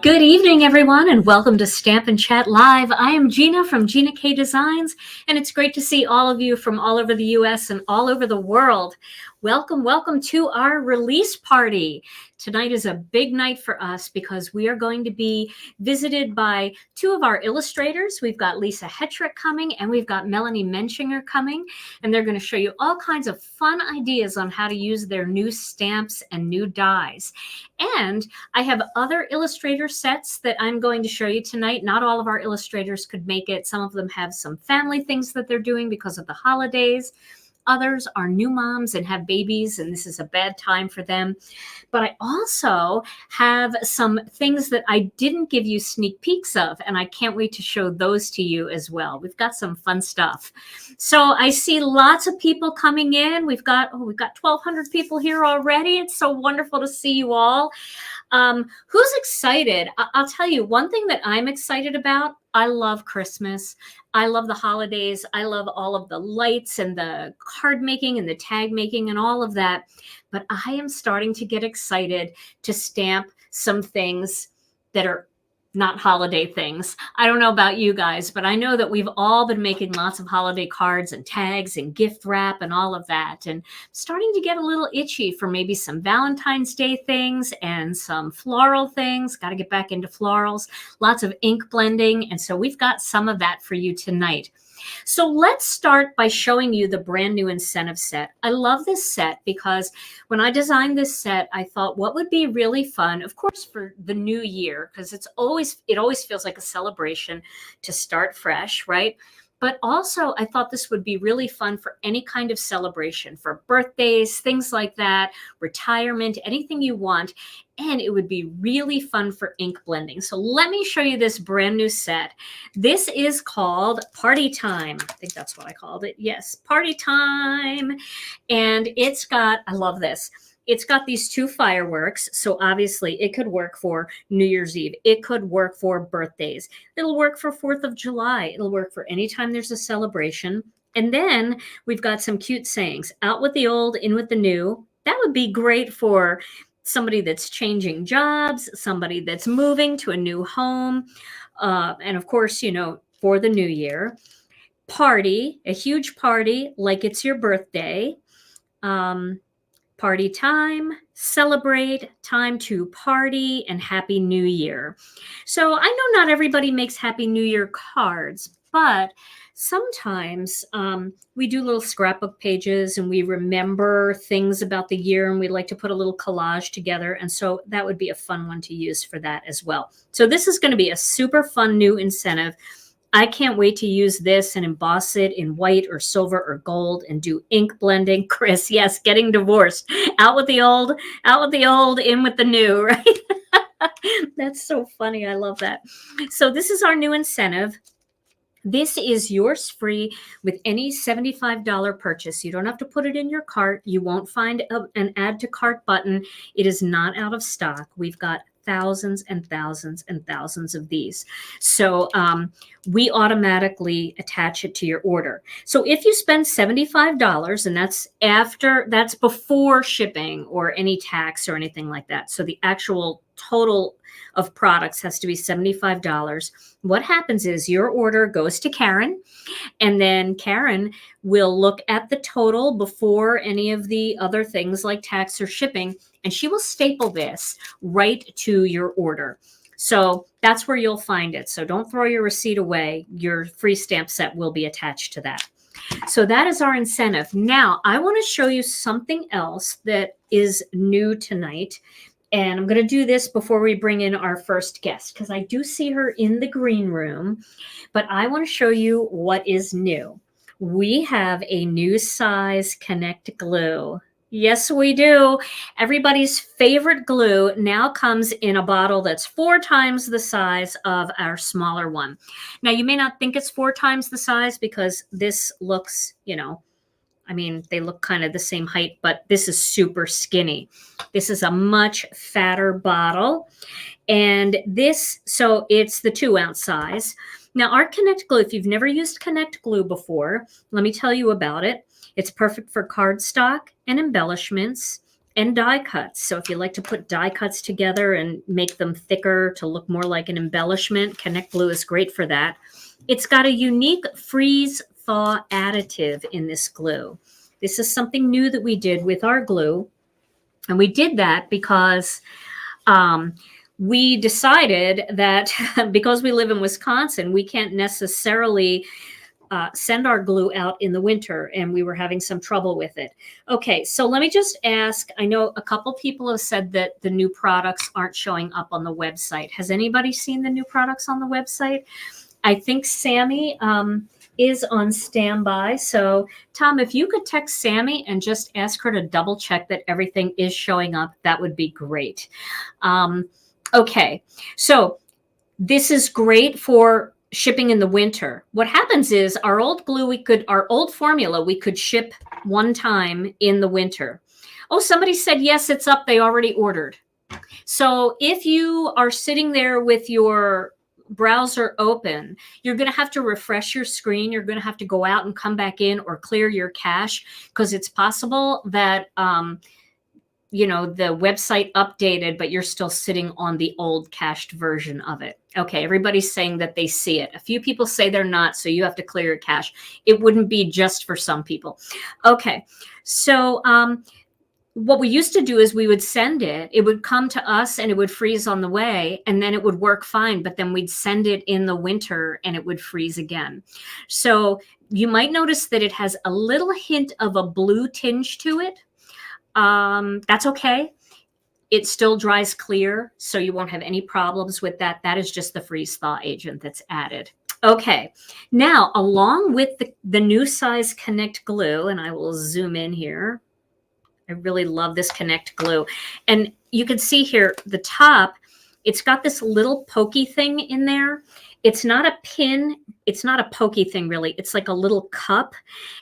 Good evening, everyone, and welcome to Stamp and Chat Live. I am Gina from Gina K Designs, and it's great to see all of you from all over the U.S. and all over the world. Welcome to our release party. Tonight is a big night for us because we are going to be visited by two of our illustrators. We've got Lisa Hetrick coming, and we've got Melanie M coming, and they're going to show you all kinds of fun ideas on how to use their new stamps and new dies. And I have other illustrator sets that I'm going to show you tonight. Not all of our illustrators could make it. Some of them have some family things that they're doing because of the holidays. Others are new moms and have babies, and this is a bad time for them. But I also have some things that I didn't give you sneak peeks of, and I can't wait to show those to you as well. We've got some fun stuff. So I see lots of people coming in. We've got 1,200 people here already. It's so wonderful to see you all. Who's excited? I'll tell you one thing that I'm excited about. I love Christmas. I love the holidays. I love all of the lights and the card making and the tag making and all of that. But I am starting to get excited to stamp some things that are not holiday things. I don't know about you guys, but I know that we've all been making lots of holiday cards and tags and gift wrap and all of that, and starting to get a little itchy for maybe some Valentine's Day things and some floral things. Got to get back into florals, lots of ink blending. And so we've got some of that for you tonight. So let's start by showing you the brand new incentive set. I love this set because when I designed this set, I thought what would be really fun, of course, for the new year, because it always feels like a celebration to start fresh, right? But also I thought this would be really fun for any kind of celebration, for birthdays, things like that, retirement, anything you want. And it would be really fun for ink blending. So let me show you this brand new set. This is called Party Time. I think that's what I called it. Yes, Party Time. And it's got, I love this. It's got these two fireworks. So obviously it could work for New Year's Eve. It could work for birthdays. It'll work for 4th of July. It'll work for any time there's a celebration. And then we've got some cute sayings. Out with the old, in with the new. That would be great for somebody that's changing jobs, somebody that's moving to a new home. And of course, for the new year. Party, a huge party, like it's your birthday. Party time, celebrate, time to party, and Happy New Year. So I know not everybody makes Happy New Year cards, but sometimes we do little scrapbook pages and we remember things about the year, and we like to put a little collage together. And so that would be a fun one to use for that as well. So this is going to be a super fun new incentive. I can't wait to use this and emboss it in white or silver or gold and do ink blending. Chris, yes, getting divorced. Out with the old, in with the new, right? That's so funny. I love that. So this is our new incentive. This is yours free with any $75 purchase. You don't have to put it in your cart. You won't find an add to cart button. It is not out of stock. We've got thousands and thousands and thousands of these. So we automatically attach it to your order. So if you spend $75, and that's before shipping or any tax or anything like that. So the actual total of products has to be $75. What happens is your order goes to Karen, and then Karen will look at the total before any of the other things like tax or shipping, and she will staple this right to your order. So that's where you'll find it. So don't throw your receipt away. Your free stamp set will be attached to that. So that is our incentive. Now I want to show you something else that is new tonight. And I'm going to do this before we bring in our first guest, because I do see her in the green room, but I want to show you what is new. We have a new size Connect glue. Yes, we do. Everybody's favorite glue now comes in a bottle that's 4 times the size of our smaller one. Now, you may not think it's 4 times the size because this looks, they look kind of the same height, but this is super skinny. This is a much fatter bottle. And so it's the 2-ounce size. Now, our Connect glue, if you've never used Connect glue before, let me tell you about it. It's perfect for cardstock and embellishments. and die cuts. So if you like to put die cuts together and make them thicker to look more like an embellishment, Connect Glue is great for that. It's got a unique freeze thaw additive in this glue. This is something new that we did with our glue. And we did that because we decided that because we live in Wisconsin, we can't necessarily send our glue out in the winter, and we were having some trouble with it. Okay, so let me just ask, I know a couple people have said that the new products aren't showing up on the website. Has anybody seen the new products on the website? I think Sammy is on standby. So Tom, if you could text Sammy and just ask her to double check that everything is showing up, that would be great. Okay, so this is great for shipping in the winter. What happens is our old glue, our old formula, we could ship one time in the winter. Oh, somebody said, yes, it's up. They already ordered. So if you are sitting there with your browser open, you're going to have to refresh your screen. You're going to have to go out and come back in or clear your cache, because it's possible that the website updated, but you're still sitting on the old cached version of it. Okay, everybody's saying that they see it. A few people say they're not, so you have to clear your cache. It wouldn't be just for some people. Okay, so what we used to do is we would send it. It would come to us and it would freeze on the way, and then it would work fine, but then we'd send it in the winter and it would freeze again. So you might notice that it has a little hint of a blue tinge to it. That's okay. It still dries clear, so you won't have any problems with that. That is just the freeze thaw agent that's added. Okay, now along with the new size Connect Glue, and I will zoom in here. I really love this Connect Glue. And you can see here, the top, it's got this little pokey thing in there. It's not a pin. It's not a pokey thing, really. It's like a little cup,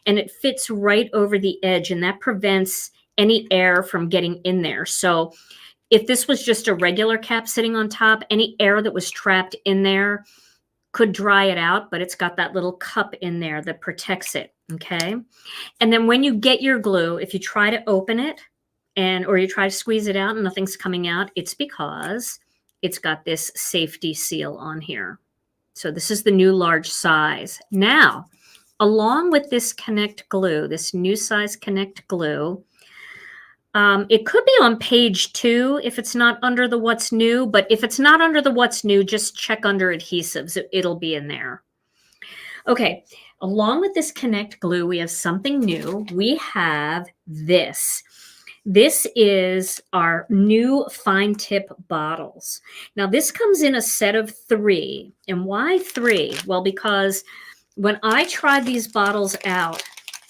and it fits right over the edge, and that prevents any air from getting in there. So if this was just a regular cap sitting on top, any air that was trapped in there could dry it out, but it's got that little cup in there that protects it, okay? And then when you get your glue, if you try to open it or you try to squeeze it out and nothing's coming out, it's because it's got this safety seal on here. So this is the new large size. Now, along with this Connect Glue, this new size Connect Glue, it could be on page 2 if it's not under the what's new, but if it's not under the what's new, just check under adhesives. It'll be in there. Okay, along with this Connect Glue, we have something new. We have this. This is our new fine tip bottles. Now this comes in a set of 3. And why 3? Well, because when I tried these bottles out,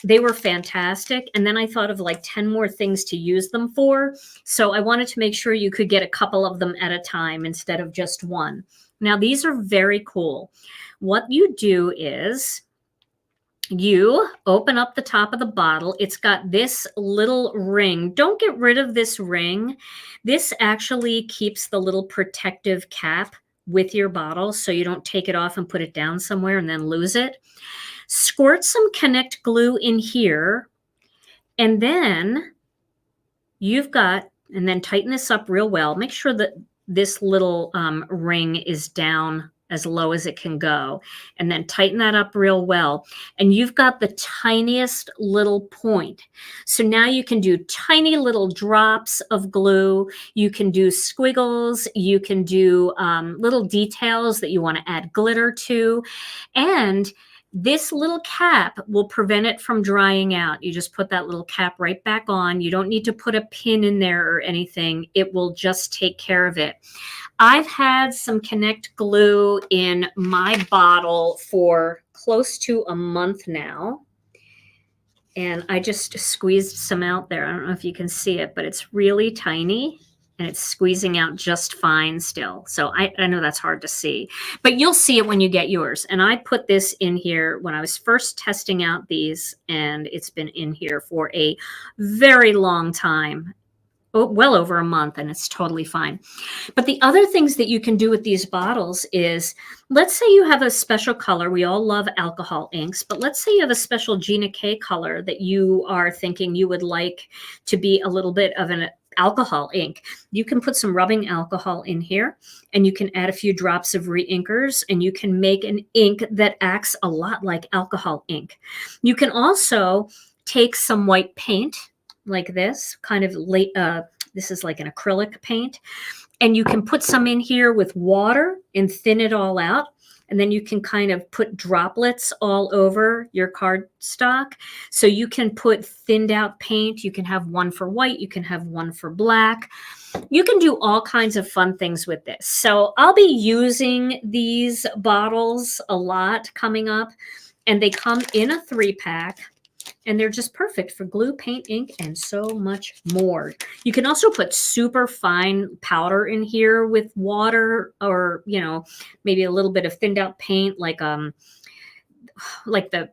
they were fantastic. And then I thought of like 10 more things to use them for. So I wanted to make sure you could get a couple of them at a time instead of just one. Now, these are very cool. What you do is you open up the top of the bottle. It's got this little ring. Don't get rid of this ring. This actually keeps the little protective cap with your bottle so you don't take it off and put it down somewhere and then lose it. Squirt some Connect Glue in here, and then then tighten this up real well. Make sure that this little ring is down as low as it can go, and then tighten that up real well. And you've got the tiniest little point. So now you can do tiny little drops of glue. You can do squiggles. You can do little details that you want to add glitter to. And this little cap will prevent it from drying out. You just put that little cap right back on. You don't need to put a pin in there or anything. It will just take care of it. I've had some Connect Glue in my bottle for close to a month now. And I just squeezed some out there. I don't know if you can see it, but it's really tiny. And it's squeezing out just fine still. So I know that's hard to see, but you'll see it when you get yours. And I put this in here when I was first testing out these, and it's been in here for a very long time, well over a month, and it's totally fine. But the other things that you can do with these bottles is, let's say you have a special color. We all love alcohol inks, but let's say you have a special Gina K color that you are thinking you would like to be a little bit of an alcohol ink. You can put some rubbing alcohol in here, and you can add a few drops of reinkers, and you can make an ink that acts a lot like alcohol ink. You can also take some white paint like this, kind of late, this is like an acrylic paint, and you can put some in here with water and thin it all out. And then you can kind of put droplets all over your cardstock. So you can put thinned out paint. You can have one for white. You can have one for black. You can do all kinds of fun things with this. So I'll be using these bottles a lot coming up. And they come in a 3-pack. And they're just perfect for glue, paint, ink, and so much more. You can also put super fine powder in here with water, or, you know, maybe a little bit of thinned out paint, like the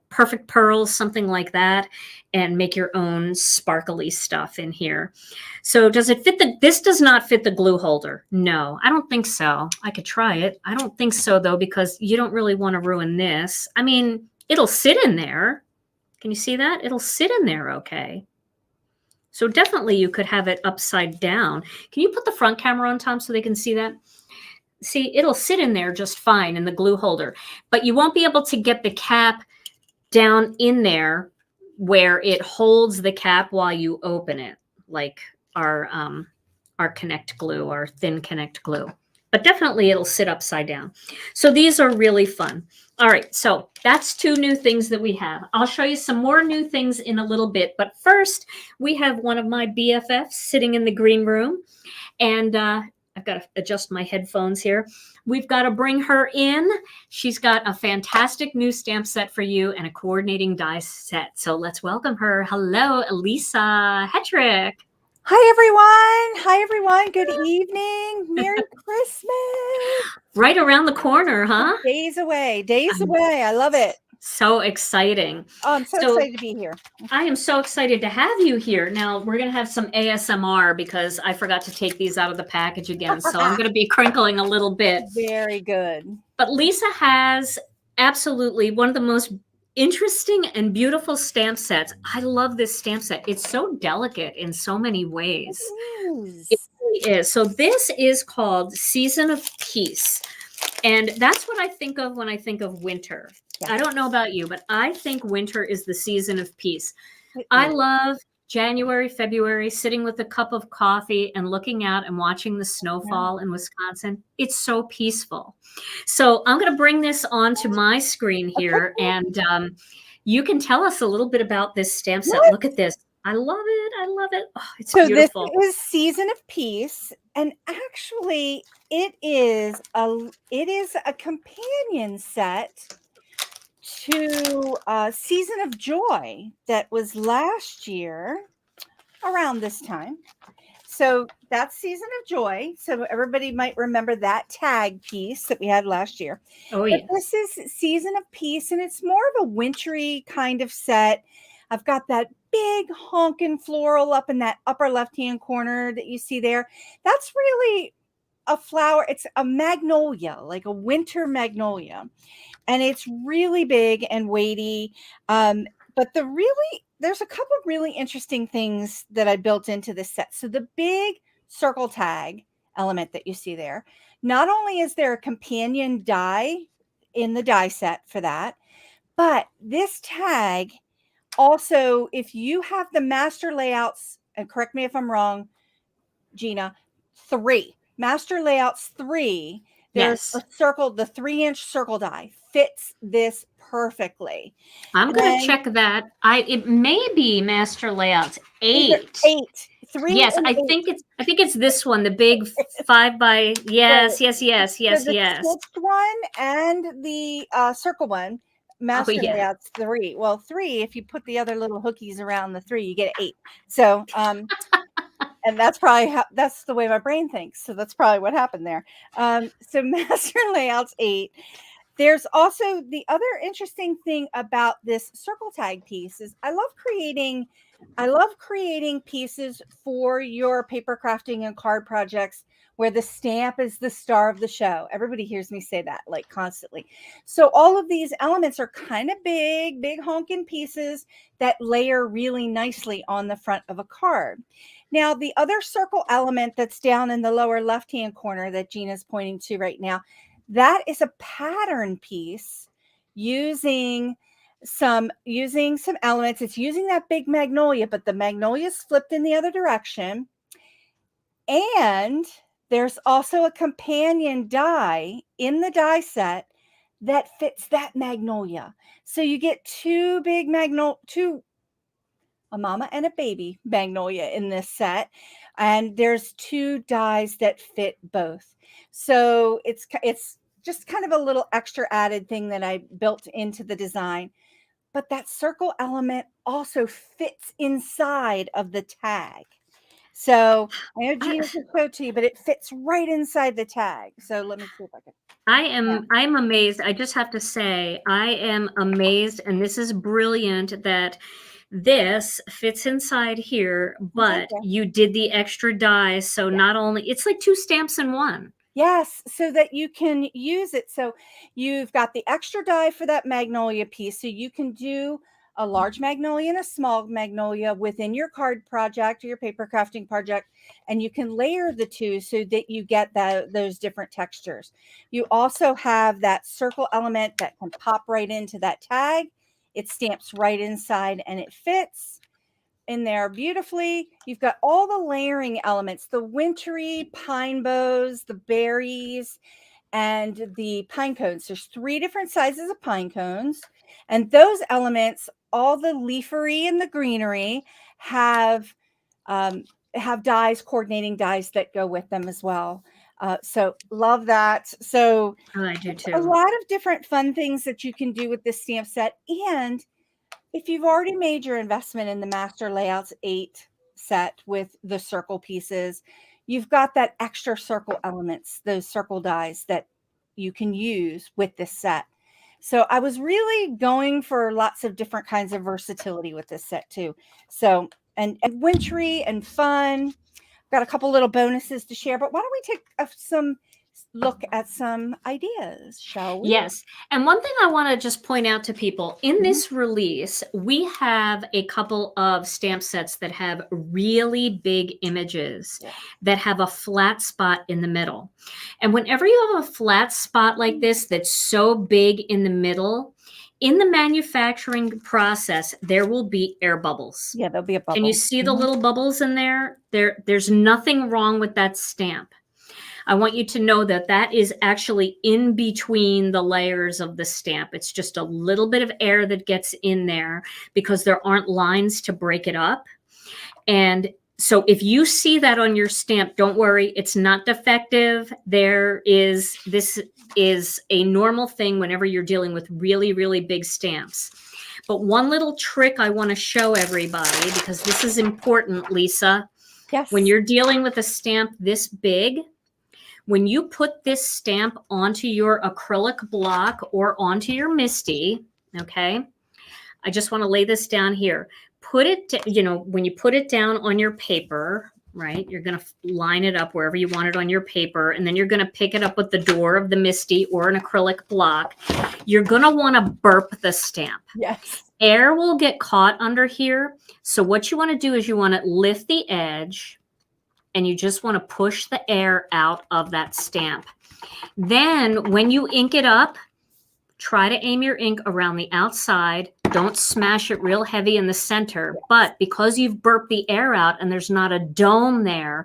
Perfect Pearls, something like that, and make your own sparkly stuff in here. So does it fit this does not fit the glue holder. No, I don't think so. I could try it. I don't think so, though, because you don't really want to ruin this. I mean, it'll sit in there. Can you see that? It'll sit in there okay. So definitely you could have it upside down. Can you put the front camera on, Tom, so they can see that? See, it'll sit in there just fine in the glue holder, but you won't be able to get the cap down in there where it holds the cap while you open it, like our Connect glue, our thin Connect glue. But definitely it'll sit upside down. So these are really fun. All right, so that's 2 new things that we have. I'll show you some more new things in a little bit. But first, we have one of my BFFs sitting in the green room. And I've got to adjust my headphones here. We've got to bring her in. She's got a fantastic new stamp set for you and a coordinating die set. So let's welcome her. Hello, Lisa Hetrick. Hi, everyone. Hi, everyone. Good evening. Merry Christmas. Right around the corner, huh? Days away. Days away. I love it. So exciting. Oh, I'm so excited to be here. I am so excited to have you here. Now, we're going to have some ASMR because I forgot to take these out of the package again. So I'm going to be crinkling a little bit. Very good. But Lisa has absolutely one of the most interesting and beautiful stamp sets. I love this stamp set. It's so delicate in so many ways. It really is. So this is called Season of Peace. And that's what I think of when I think of winter. Yeah. I don't know about you, but I think winter is the season of peace. I love January, February, sitting with a cup of coffee and looking out and watching the snowfall in Wisconsin. It's so peaceful. So I'm going to bring this onto my screen here, and you can tell us a little bit about this stamp set. Look at this. I love it. I love it. Oh, it's so beautiful. This is Season of Peace, and actually it is a companion set to Season of Joy that was last year around this time. So that's Season of Joy. So everybody might remember that tag piece that we had last year. Oh, yeah. This is Season of Peace, and it's more of a wintry kind of set. I've got that big honkin' floral up in that upper left-hand corner that you see there. That's really a flower. It's a magnolia, like a winter magnolia. And it's really big and weighty. But there's a couple of really interesting things that I built into this set. So the big circle tag element that you see there, not only is there a companion die in the die set for that, but this tag also, if you have the master layouts, and correct me if I'm wrong, Gina, 3. Master layouts 3, there's a circle, the 3-inch circle die fits this perfectly. I'm going to check that. It may be master layouts 8. 3. Yes, I think it's this one, the big 5 by. Yes. So the stitched one and the circle one. Master layouts 3. Well, 3, if you put the other little hookies around the 3, you get 8. So, and that's probably that's the way my brain thinks. So that's probably what happened there. So master layouts 8. There's also the other interesting thing about this circle tag piece is I love creating pieces for your paper crafting and card projects where the stamp is the star of the show. Everybody hears me say that like constantly. So all of these elements are kind of big honking pieces that layer really nicely on the front of a card. Now, the other circle element that's down in the lower left-hand corner that Gina's pointing to right now, that is a pattern piece using some elements. It's using that big magnolia, but the magnolia is flipped in the other direction. And there's also a companion die in the die set that fits that magnolia. So you get a mama and a baby magnolia in this set, and there's 2 dies that fit both. So it's just kind of a little extra added thing that I built into the design. But that circle element also fits inside of the tag. So I know Gina can quote to you, but it fits right inside the tag. So let me see if I can. I'm amazed. I just have to say, I am amazed, and this is brilliant that this fits inside here, but you did the extra die. So not only, it's like 2 stamps in one. Yes, so that you can use it. So you've got the extra die for that magnolia piece. So you can do a large magnolia and a small magnolia within your card project or your paper crafting project, and you can layer the 2 so that you get those different textures. You also have that circle element that can pop right into that tag. It stamps right inside and it fits in there beautifully. You've got all the layering elements, the wintry pine boughs, the berries, and the pine cones. There's 3 different sizes of pine cones, and those elements, all the leafery and the greenery, have dies, coordinating dies that go with them as well. So love that. So I do too. A lot of different fun things that you can do with this stamp set. And if you've already made your investment in the Master Layouts 8 set with the circle pieces, you've got that extra circle elements, those circle dies that you can use with this set. So I was really going for lots of different kinds of versatility with this set too. So, and wintry and fun. Got a couple little bonuses to share, but why don't we take some look at some ideas, shall we? Yes. And one thing I want to just point out to people in this release, we have a couple of stamp sets that have really big images that have a flat spot in the middle. And whenever you have a flat spot like this that's so big in the middle, in the manufacturing process, there will be air bubbles. Yeah, there'll be a bubble. Can you see the little bubbles in there? There's nothing wrong with that stamp. I want you to know that that is actually in between the layers of the stamp. It's just a little bit of air that gets in there because there aren't lines to break it up. And so if you see that on your stamp, don't worry, it's not defective. This is a normal thing whenever you're dealing with really, really big stamps. But one little trick I want to show everybody, because this is important, Lisa. Yes. When you're dealing with a stamp this big, when you put this stamp onto your acrylic block or onto your MISTI, okay, I just want to lay this down here. Put it, when you put it down on your paper, right, you're going to line it up wherever you want it on your paper, and then you're going to pick it up with the door of the MISTI or an acrylic block. You're going to want to burp the stamp. Yes. Air will get caught under here. So what you want to do is you want to lift the edge, and you just want to push the air out of that stamp. Then when you ink it up, try to aim your ink around the outside. Don't smash it real heavy in the center. But because you've burped the air out and there's not a dome there,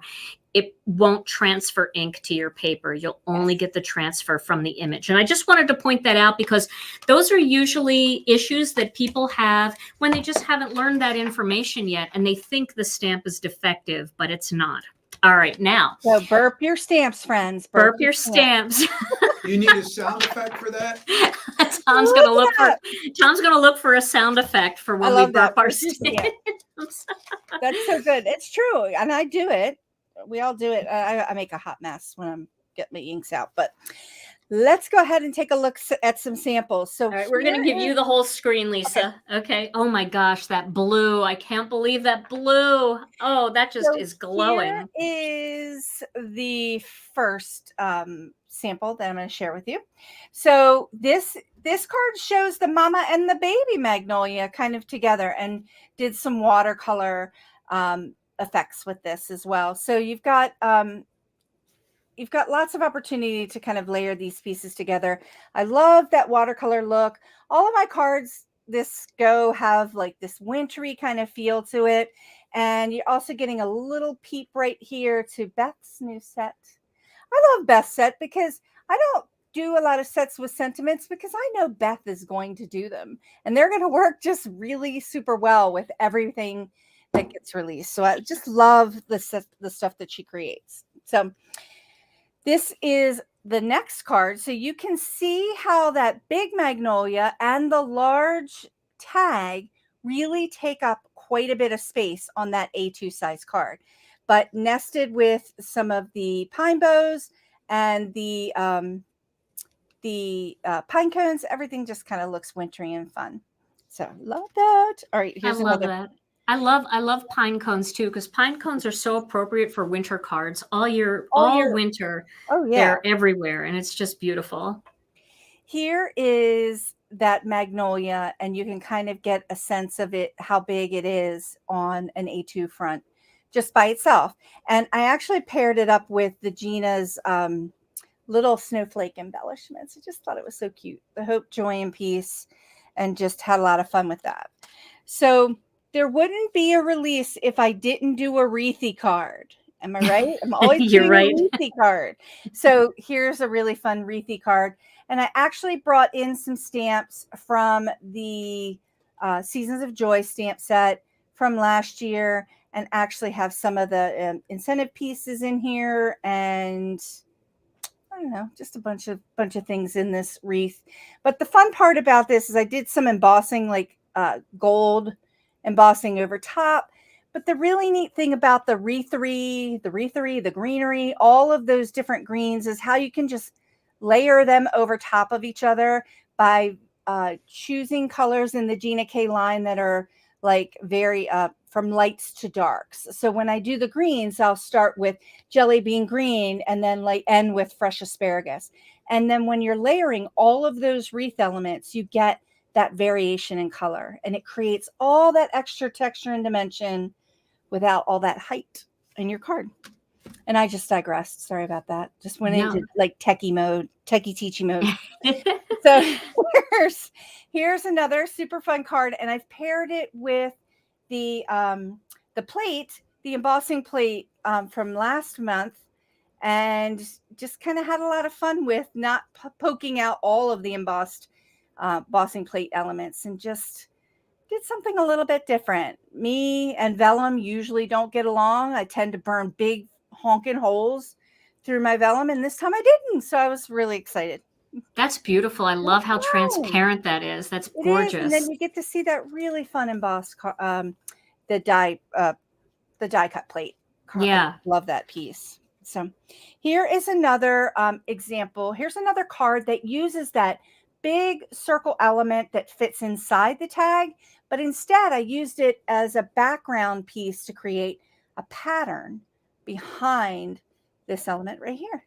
it won't transfer ink to your paper. You'll only get the transfer from the image. And I just wanted to point that out because those are usually issues that people have when they just haven't learned that information yet and they think the stamp is defective, but it's not. All right, now. So burp your stamps, friends. Burp your stamps. You need a sound effect for that? Tom's gonna look for a sound effect for when we burp our stamps. That's so good. It's true, and I do it. We all do it. I make a hot mess when I'm getting my inks out, but let's go ahead and take a look at some samples. So All right, we're going to give you the whole screen, Lisa. Okay. Oh my gosh, that blue. I can't believe that blue. Oh, that just is glowing. Here is the first sample that I'm going to share with you. So this card shows the mama and the baby magnolia kind of together, and did some watercolor effects with this as well. So you've got lots of opportunity to kind of layer these pieces together. I love that watercolor look. All of my cards this go have like this wintry kind of feel to it. And you're also getting a little peep right here to Beth's new set. I love Beth's set because I don't do a lot of sets with sentiments because I know Beth is going to do them. And they're going to work just really super well with everything that gets released. So I just love the stuff that she creates. So this is the next card. So you can see how that big magnolia and the large tag really take up quite a bit of space on that A2 size card. But nested with some of the pine boughs and the pine cones, everything just kind of looks wintry and fun. So love that. All right, here's another. That. I love pine cones too, because pine cones are so appropriate for winter cards all winter. Oh yeah, they're everywhere, and it's just beautiful. Here is that magnolia, and you can kind of get a sense of it, how big it is on an A2 front just by itself. And I actually paired it up with the Gina's little snowflake embellishments. I just thought it was so cute. The hope, joy, and peace, and just had a lot of fun with that. So there wouldn't be a release if I didn't do a wreathy card. Am I right? I'm always You're doing right. a wreathy card. So here's a really fun wreathy card. And I actually brought in some stamps from the Seasons of Joy stamp set from last year, and actually have some of the incentive pieces in here, and I don't know, just a bunch of things in this wreath. But the fun part about this is I did some embossing, like gold embossing over top. But the really neat thing about the wreathery, the greenery, all of those different greens is how you can just layer them over top of each other by choosing colors in the Gina K line that are like very from lights to darks. So when I do the greens, I'll start with jelly bean green and then like end with fresh asparagus. And then when you're layering all of those wreath elements, you get that variation in color, and it creates all that extra texture and dimension without all that height in your card. And I just digressed. Sorry about that. Just went into like techie teachy mode. So here's another super fun card, and I've paired it with the plate, the embossing plate from last month, and just kind of had a lot of fun with not poking out all of the embossing plate elements, and just did something a little bit different. Me and vellum usually don't get along. I tend to burn big honking holes through my vellum, and this time I didn't. So I was really excited. That's beautiful. I love how transparent that is. That's gorgeous. And then you get to see that really fun embossed the die cut plate. Yeah, I love that piece. So here is another example. Here's another card that uses that big circle element that fits inside the tag, but instead I used it as a background piece to create a pattern behind this element right here.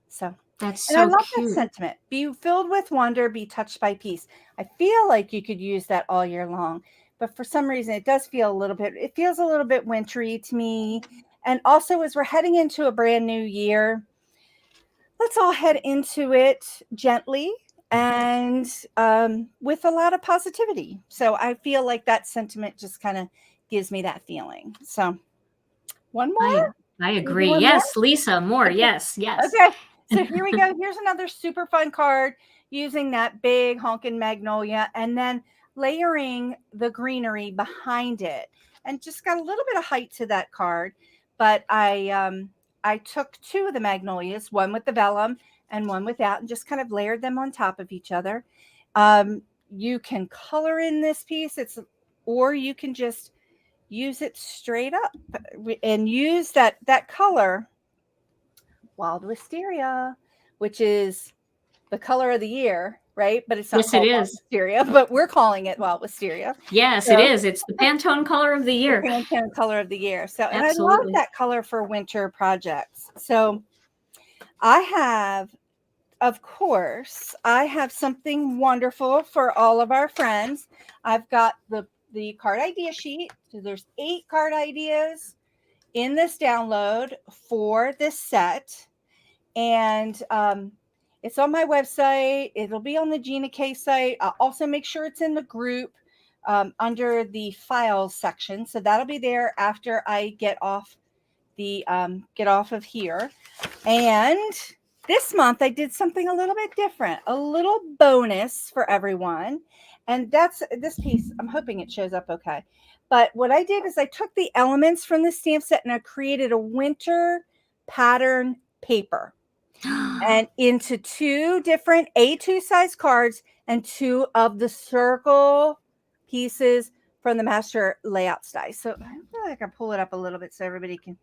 So that's and I love that sentiment. Be filled with wonder, be touched by peace. I feel like you could use that all year long, but for some reason it does feel it feels a little bit wintry to me. And also, as we're heading into a brand new year, let's all head into it gently and with a lot of positivity. So I feel like that sentiment just kind of gives me that feeling. So one more. I agree. Yes, more? Lisa, more. Okay. Yes. Okay. So here we go. Here's another super fun card using that big honkin' magnolia, and then layering the greenery behind it, and just got a little bit of height to that card. But I took two of the magnolias, one with the vellum and one without, and just kind of layered them on top of each other. You can color in this piece, or you can just use it straight up and use that color, Wild Wisteria, which is the color of the year, right? But it's not Yes, it called is. wisteria, but we're calling it wisteria. Yes, So, it is. It's the Pantone color of the year. The Pantone color of the year. So, and I love Absolutely. that color for winter projects. So I have, of course, I have something wonderful for all of our friends. I've got the card idea sheet. So there's 8 card ideas in this download for this set. And it's on my website. It'll be on the Gina K site. I'll also make sure it's in the group under the files section. So that'll be there after I get off of here. And this month I did something a little bit different, a little bonus for everyone. And that's this piece. I'm hoping it shows up okay. But what I did is I took the elements from the stamp set and I created a winter pattern paper and into 2 different A2 size cards and 2 of the circle pieces from the master layouts die. So I feel like I can pull it up a little bit so everybody can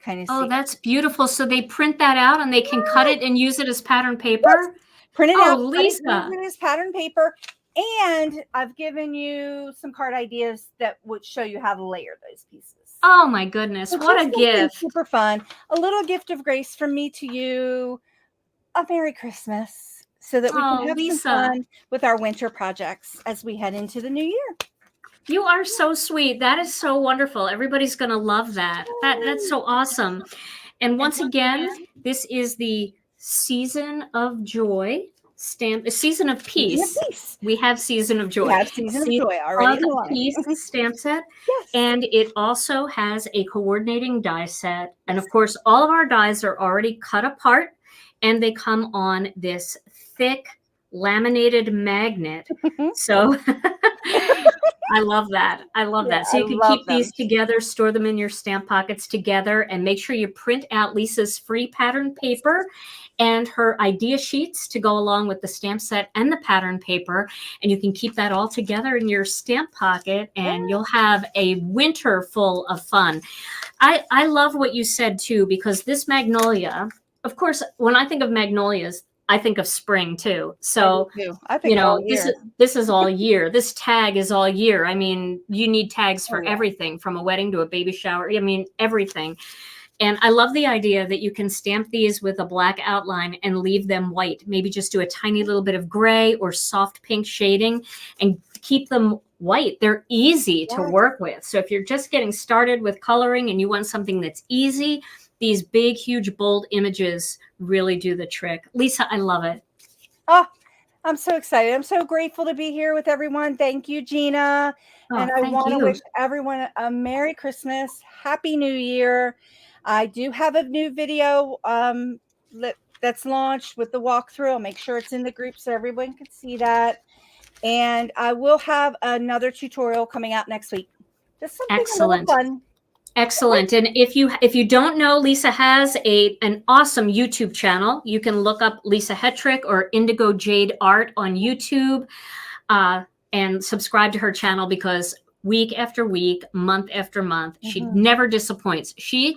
kind of see. Oh, that's beautiful. So they print that out and they can cut it and use it as pattern paper? Print it out, Lisa. use it as pattern paper. And I've given you some card ideas that would show you how to layer those pieces. Oh my goodness, So what a gift. Super fun. A little gift of grace from me to you. A Merry Christmas, so that we can have Lisa, some fun with our winter projects as we head into the new year. You are so sweet. That is so wonderful. Everybody's going to love that. That's so awesome. And once again, this is the Season of Joy stamp, Season of Peace. We have Season of Joy. We have Season of Joy already. Of Peace stamp set. Yes. And it also has a coordinating die set. And of course, all of our dies are already cut apart and they come on this thick laminated magnet. So I love that. I love that. So you can keep these together, store them in your stamp pockets together, and make sure you print out Lisa's free pattern paper and her idea sheets to go along with the stamp set and the pattern paper. And you can keep that all together in your stamp pocket and you'll have a winter full of fun. I love what you said too, because this magnolia, of course, when I think of magnolias, I think of spring too. So, I think, this is all year. This tag is all year. I mean, you need tags for everything, from a wedding to a baby shower. I mean, everything. And I love the idea that you can stamp these with a black outline and leave them white. Maybe just do a tiny little bit of gray or soft pink shading and keep them white. They're easy to work with. So if you're just getting started with coloring and you want something that's easy, these big, huge, bold images really do the trick. Lisa, I love it. Oh, I'm so excited. I'm so grateful to be here with everyone. Thank you, Gina. And I want to wish everyone a Merry Christmas, Happy New Year. I do have a new video that's launched with the walkthrough. I'll make sure it's in the group so everyone can see that. And I will have another tutorial coming out next week. Just something a little fun. Excellent. And if you don't know, Lisa has an awesome YouTube channel. You can look up Lisa Hetrick or Indigo Jade Art on YouTube and subscribe to her channel, because week after week, month after month, she never disappoints. She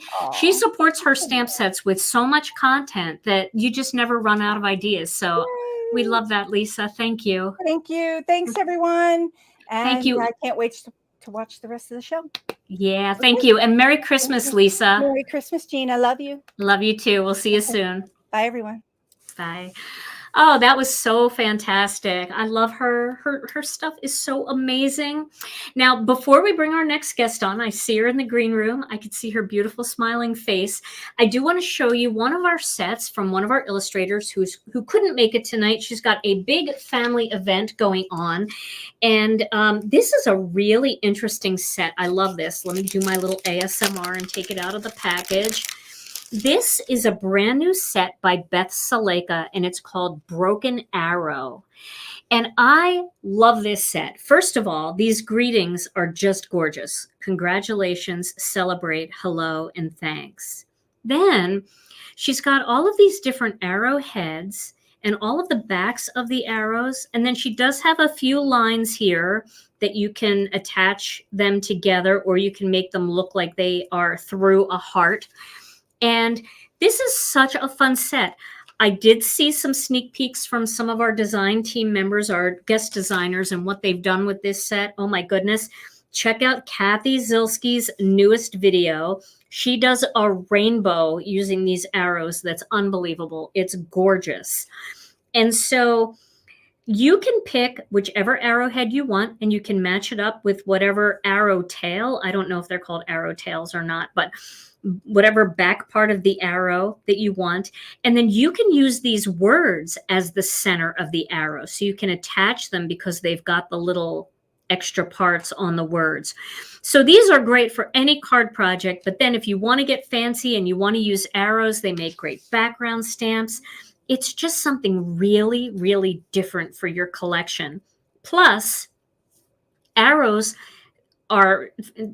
supports her stamp sets with so much content that you just never run out of ideas. So we love that, Lisa. Thank you. Thank you. Thanks, everyone. And thank you. I can't wait to watch the rest of the show. Yeah, thank you. And Merry Christmas, Lisa. Merry Christmas, Gina. Love you. Love you too. We'll see you soon. Bye, everyone. Bye. Oh, that was so fantastic. I love her. Her stuff is so amazing. Now, before we bring our next guest on, I see her in the green room. I could see her beautiful smiling face. I do want to show you one of our sets from one of our illustrators who couldn't make it tonight. She's got a big family event going on. And this is a really interesting set. I love this. Let me do my little ASMR and take it out of the package. This is a brand new set by Beth Saleka, and it's called Broken Arrow. And I love this set. First of all, these greetings are just gorgeous. Congratulations, celebrate, hello, and thanks. Then she's got all of these different arrowheads and all of the backs of the arrows. And then she does have a few lines here that you can attach them together, or you can make them look like they are through a heart. And this is such a fun set. I did see some sneak peeks from some of our design team members, our guest designers, and what they've done with this set. Oh my goodness. Check out Kathy Zilski's newest video. She does a rainbow using these arrows that's unbelievable. It's gorgeous. And so you can pick whichever arrowhead you want, and you can match it up with whatever arrow tail. I don't know if they're called arrow tails or not, but whatever back part of the arrow that you want. And then you can use these words as the center of the arrow. So you can attach them because they've got the little extra parts on the words. So these are great for any card project. But then if you want to get fancy and you want to use arrows, they make great background stamps. It's just something really, really different for your collection. Plus, arrows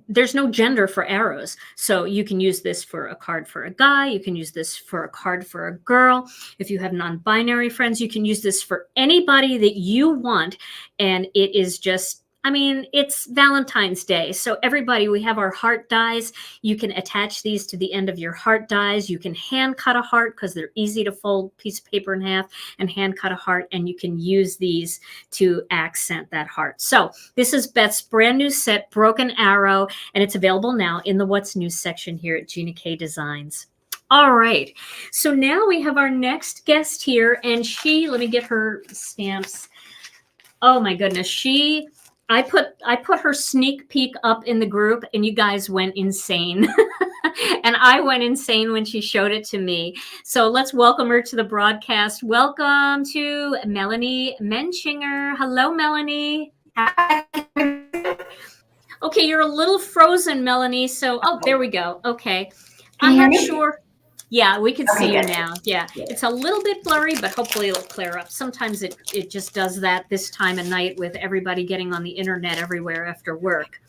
there's no gender for arrows. So you can use this for a card for a guy. You can use this for a card for a girl. If you have non-binary friends, you can use this for anybody that you want. And it is just, I mean, it's Valentine's Day. So everybody, we have our heart dies. You can attach these to the end of your heart dies. You can hand cut a heart because they're easy to fold piece of paper in half and hand cut a heart. And you can use these to accent that heart. So this is Beth's brand new set, Broken Arrow, and it's available now in the What's New section here at Gina K Designs. All right. So now we have our next guest here, and let me get her stamps. Oh my goodness. I put her sneak peek up in the group, and you guys went insane. And I went insane when she showed it to me. So let's welcome her to the broadcast. Welcome to Melanie Menchinger. Hello, Melanie. Hi. Okay, you're a little frozen, Melanie. So, there we go. Okay. Can you I'm hear not me? sure. Yeah, we can see you good. now. Yeah, it's a little bit blurry, but hopefully it'll clear up. Sometimes it just does that this time of night with everybody getting on the internet everywhere after work.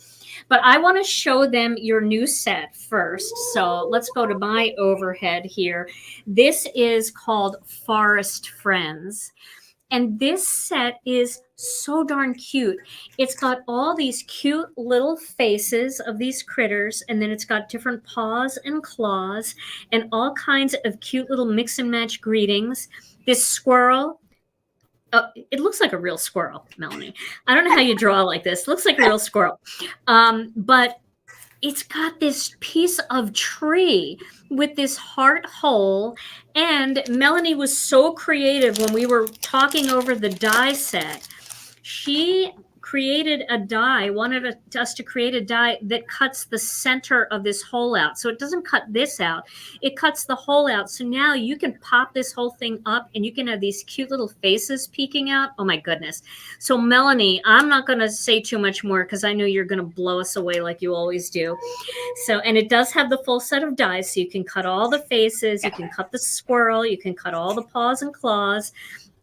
But I want to show them your new set first. So let's go to my overhead here. This is called Forest Friends. And this set is so darn cute. It's got all these cute little faces of these critters, and then it's got different paws and claws and all kinds of cute little mix and match greetings. This squirrel, it looks like a real squirrel, Melanie. I don't know how you draw like this. It looks like a real squirrel. But it's got this piece of tree with this heart hole. And Melanie was so creative when we were talking over the die set. She created a die, wanted us to create a die that cuts the center of this hole out. So it doesn't cut this out, it cuts the hole out. So now you can pop this whole thing up and you can have these cute little faces peeking out. Oh my goodness. So Melanie, I'm not going to say too much more because I know you're going to blow us away like you always do. So, and it does have the full set of dies. So you can cut all the faces, you can cut the squirrel, you can cut all the paws and claws.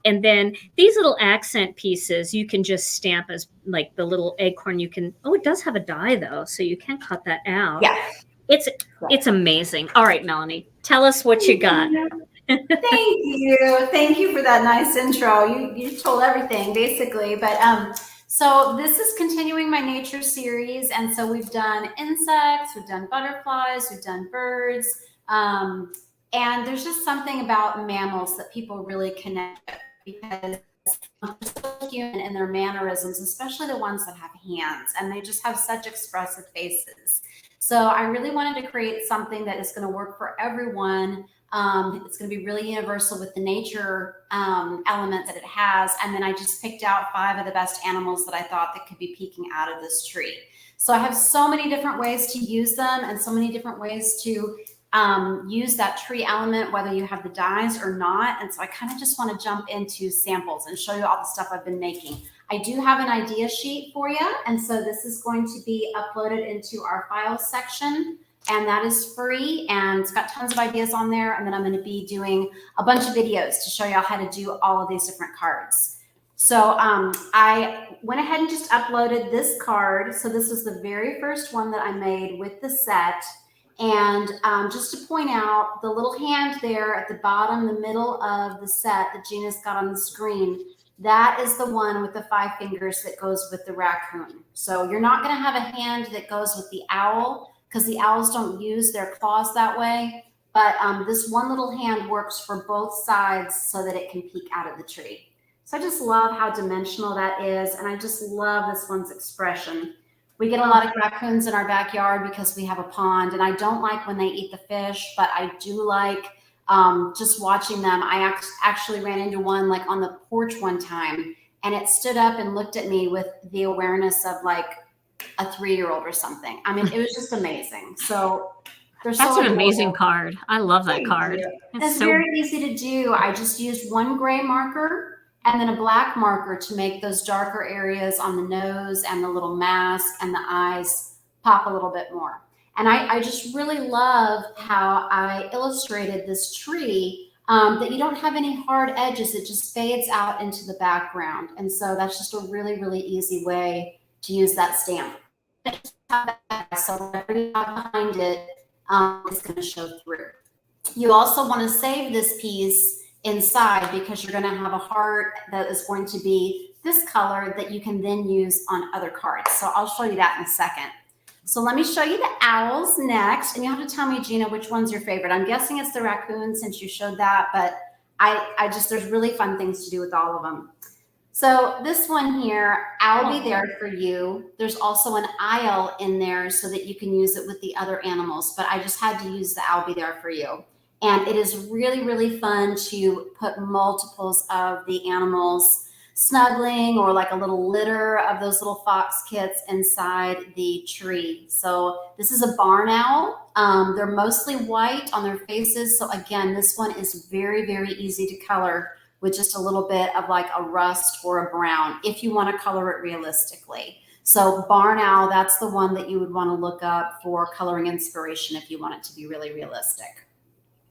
And then these little accent pieces, you can just stamp as like the little acorn. You can, it does have a die though, so you can cut that out. Yeah. It's amazing. All right, Melanie, tell us what you got. Thank you. Thank you for that nice intro. You told everything basically, but so this is continuing my nature series. And so we've done insects, we've done butterflies, we've done birds. And there's just something about mammals that people really connect with because they're so human in their mannerisms, especially the ones that have hands, and they just have such expressive faces. So I really wanted to create something that is going to work for everyone. It's going to be really universal with the nature element that it has. And then I just picked out 5 of the best animals that I thought that could be peeking out of this tree. So I have so many different ways to use them and so many different ways to use that tree element, whether you have the dies or not. And so I kind of just want to jump into samples and show you all the stuff I've been making. I do have an idea sheet for you. And so this is going to be uploaded into our files section, and that is free. And it's got tons of ideas on there. And then I'm going to be doing a bunch of videos to show you how to do all of these different cards. So I went ahead and just uploaded this card. So this is the very first one that I made with the set. And just to point out, the little hand there at the bottom, the middle of the set that Gina's got on the screen, that is the one with the 5 fingers that goes with the raccoon. So you're not going to have a hand that goes with the owl because the owls don't use their claws that way. but this one little hand works for both sides so that it can peek out of the tree. So I just love how dimensional that is, and I just love this one's expression. We get a lot of raccoons in our backyard because we have a pond, and I don't like when they eat the fish, but I do like just watching them. I actually ran into one like on the porch one time, and it stood up and looked at me with the awareness of like a 3-year-old or something. I mean, it was just amazing. So That's an amazing card. I love that card. It's very easy to do. I just used one gray marker and then a black marker to make those darker areas on the nose and the little mask and the eyes pop a little bit more. And I just really love how I illustrated this tree, that you don't have any hard edges. It just fades out into the background. And so that's just a really, really easy way to use that stamp. So whatever you have behind it is going to show through. You also want to save this piece inside because you're going to have a heart that is going to be this color that you can then use on other cards. So I'll show you that in a second. So let me show you the owls next, and you have to tell me, Gina, which one's your favorite. I'm guessing it's the raccoon since you showed that, but I just, there's really fun things to do with all of them. So this one here, I'll be there for you. There's also an aisle in there so that you can use it with the other animals, but I just had to use the I'll be there for you. And it is really, really fun to put multiples of the animals snuggling or like a little litter of those little fox kits inside the tree. So this is a barn owl. They're mostly white on their faces. So again, this one is very, very easy to color with just a little bit of like a rust or a brown if you want to color it realistically. So barn owl, that's the one that you would want to look up for coloring inspiration if you want it to be really realistic.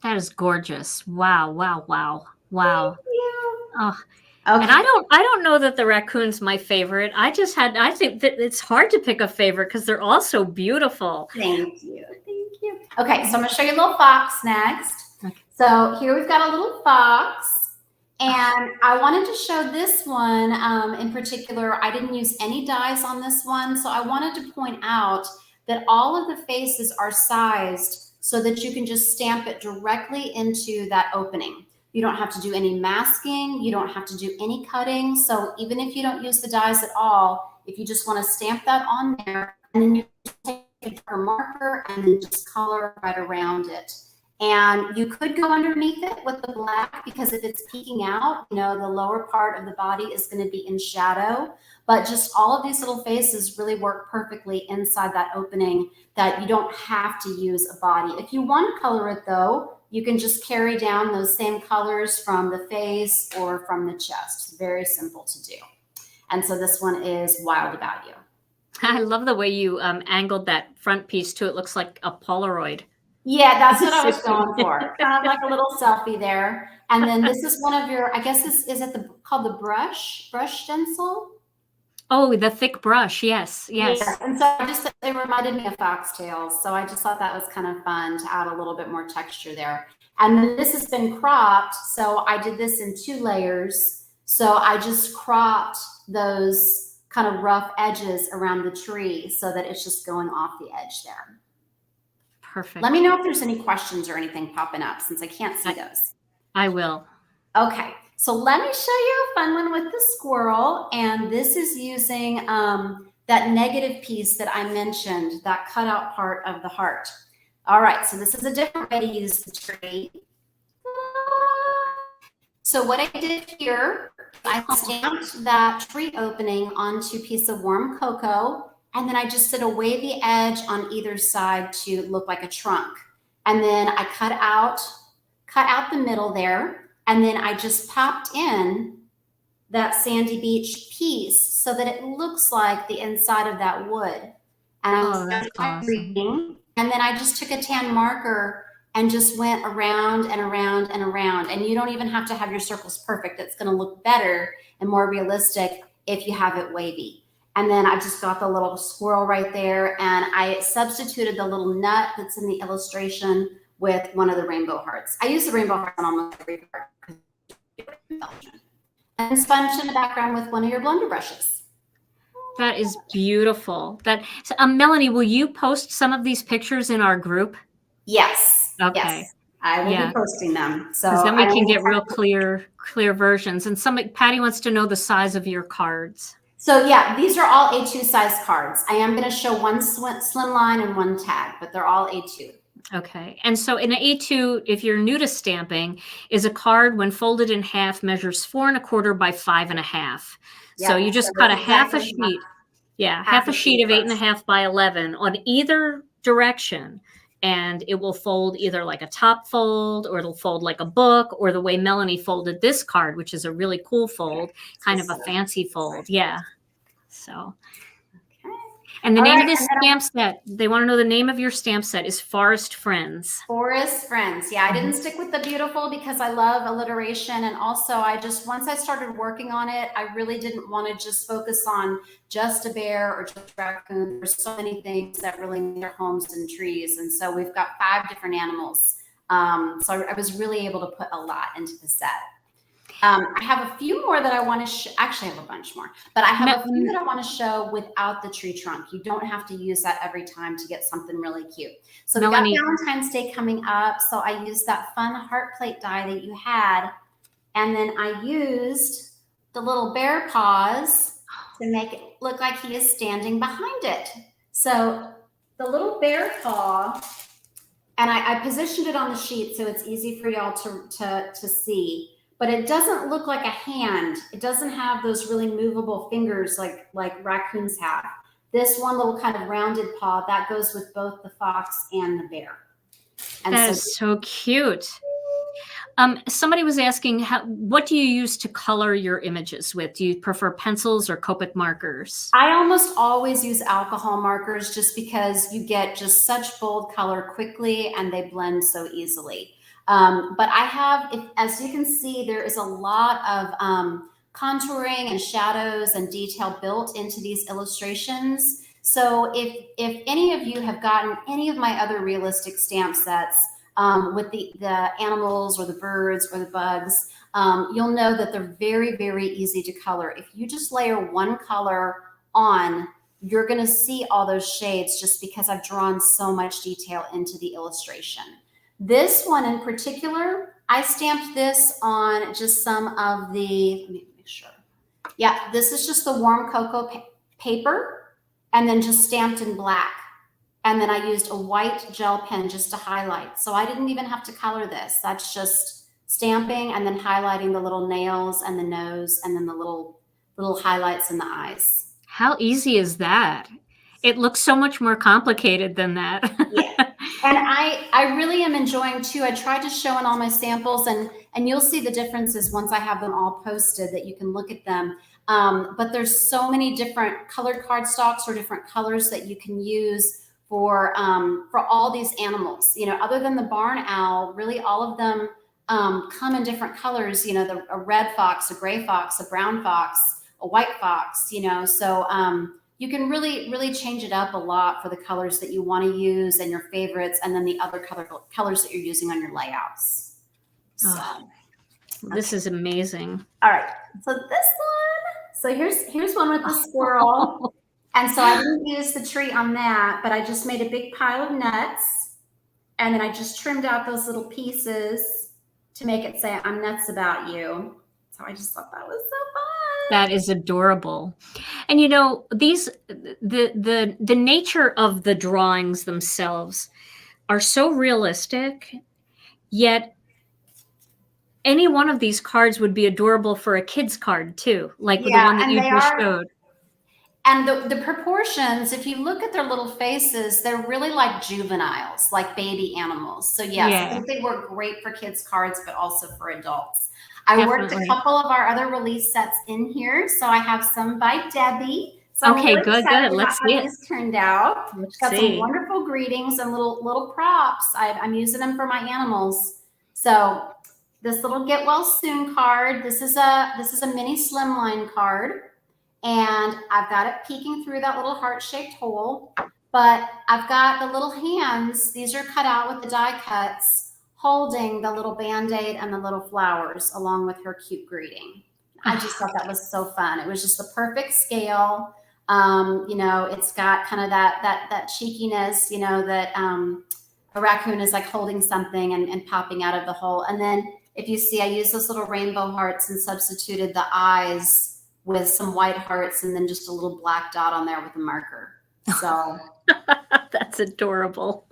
That is gorgeous. Wow, wow, wow, wow. Thank you. Oh. Okay. And I don't know that the raccoon's my favorite. I think that it's hard to pick a favorite because they're all so beautiful. Thank you. Thank you. Okay, so I'm going to show you a little fox next. Okay. So here we've got a little fox. And I wanted to show this one in particular. I didn't use any dies on this one. So I wanted to point out that all of the faces are sized so that you can just stamp it directly into that opening. You don't have to do any masking. You don't have to do any cutting. So even if you don't use the dies at all, if you just want to stamp that on there, and then you take a darker marker and then just color right around it. And you could go underneath it with the black because if it's peeking out, you know, the lower part of the body is going to be in shadow. But just all of these little faces really work perfectly inside that opening that you don't have to use a body. If you want to color it though, you can just carry down those same colors from the face or from the chest. It's very simple to do. And so this one is Wild About You. I love the way you angled that front piece too. It looks like a Polaroid. Yeah, that's what I was going for. Kind of like a little selfie there. And then this is one of your, I guess this is it called the brush stencil? Oh, the thick brush. Yes, yes. Yeah. And so it reminded me of foxtails. So I just thought that was kind of fun to add a little bit more texture there. And then this has been cropped. So I did this in 2 layers. So I just cropped those kind of rough edges around the tree so that it's just going off the edge there. Perfect. Let me know if there's any questions or anything popping up since I can't see those. I will. Okay, so let me show you a fun one with the squirrel. And this is using that negative piece that I mentioned, that cutout part of the heart. All right, so this is a different way to use the tree. So what I did here, I stamped that tree opening onto a piece of warm cocoa. And then I just did a wavy edge on either side to look like a trunk. And then I cut out the middle there. And then I just popped in that sandy beach piece so that it looks like the inside of that wood. And that's awesome. And then I just took a tan marker and just went around and around and around. And you don't even have to have your circles perfect. It's going to look better and more realistic if you have it wavy. And then I just got the little squirrel right there, and I substituted the little nut that's in the illustration with one of the rainbow hearts. I use the rainbow heart on almost every part. And sponge in the background with one of your blender brushes. That is beautiful. Melanie, will you post some of these pictures in our group? Yes. Okay. Yes. I will Yeah. be posting them. So Because then we I can will get real clear versions. And Patty wants to know the size of your cards. So yeah, these are all A2 size cards. I am going to show one slim line and one tag, but they're all A2. Okay. And so an A2, if you're new to stamping, is a card when folded in half measures 4 1/4 by 5 1/2. So you just cut a half a sheet. Yeah, half a sheet of 8 1/2 by 11 on either direction. And it will fold either like a top fold, or it'll fold like a book, or the way Melanie folded this card, which is a really cool fold, kind of a fancy fold. Yeah. So. And the name of this stamp set, they want to know the name of your stamp set is Forest Friends. Forest Friends. Yeah, I didn't stick with the beautiful because I love alliteration. And also once I started working on it, I really didn't want to just focus on just a bear or just a raccoon. There's so many things that really need their homes in trees. And so we've got 5 different animals. So I was really able to put a lot into the set. I have a few more that I want to actually I have a bunch more, but I have a few that I want to show without the tree trunk. You don't have to use that every time to get something really cute. So Melanie, we got Valentine's Day coming up, so I used that fun heart plate die that you had, and then I used the little bear paws to make it look like he is standing behind it. So the little bear paw, and I positioned it on the sheet so it's easy for y'all to see. But it doesn't look like a hand. It doesn't have those really movable fingers like raccoons have. This one little kind of rounded paw, that goes with both the fox and the bear. And that is so cute. Somebody was asking, what do you use to color your images with? Do you prefer pencils or Copic markers? I almost always use alcohol markers just because you get just such bold color quickly and they blend so easily. But I have, as you can see, there is a lot of contouring and shadows and detail built into these illustrations. So if any of you have gotten any of my other realistic stamp sets with the animals or the birds or the bugs, you'll know that they're very, very easy to color. If you just layer one color on, you're going to see all those shades just because I've drawn so much detail into the illustration. This one in particular, I stamped this on just some of the, let me make sure. Yeah, this is just the warm cocoa paper and then just stamped in black. And then I used a white gel pen just to highlight. So I didn't even have to color this. That's just stamping and then highlighting the little nails and the nose and then the little highlights in the eyes. How easy is that? It looks so much more complicated than that. Yeah. And I really am enjoying too. I tried to show in all my samples and you'll see the differences once I have them all posted that you can look at them. But there's so many different colored cardstocks or different colors that you can use for all these animals. You know, other than the barn owl, really all of them come in different colors. You know, a red fox, a gray fox, a brown fox, a white fox, you know, so you can really, really change it up a lot for the colors that you want to use and your favorites, and then the other colors that you're using on your layouts. So, this is amazing. All right, so this one, so here's one with the squirrel, and so I didn't use the tree on that, but I just made a big pile of nuts, and then I just trimmed out those little pieces to make it say "I'm nuts about you." So I just thought that was so fun. That is adorable. And you know, the nature of the drawings themselves are so realistic, yet any one of these cards would be adorable for a kid's card too, like the one that you just showed. And the proportions, if you look at their little faces, they're really like juveniles, like baby animals. So yes, I think they work great for kids' cards, but also for adults. I worked a couple of our other release sets in here. So I have some by Debbie. So okay, really good. Let's see it. These turned out. Got some wonderful greetings and little props. I'm using them for my animals. So this little get well soon card. This is a mini slimline card. And I've got it peeking through that little heart-shaped hole, but I've got the little hands. These are cut out with the die cuts, holding the little Band-Aid and the little flowers along with her cute greeting. I just thought that was so fun. It was just the perfect scale. You know, it's got kind of that cheekiness, you know, that a raccoon is like holding something and popping out of the hole. And then if you see, I used those little rainbow hearts and substituted the eyes with some white hearts and then just a little black dot on there with a marker. So That's adorable.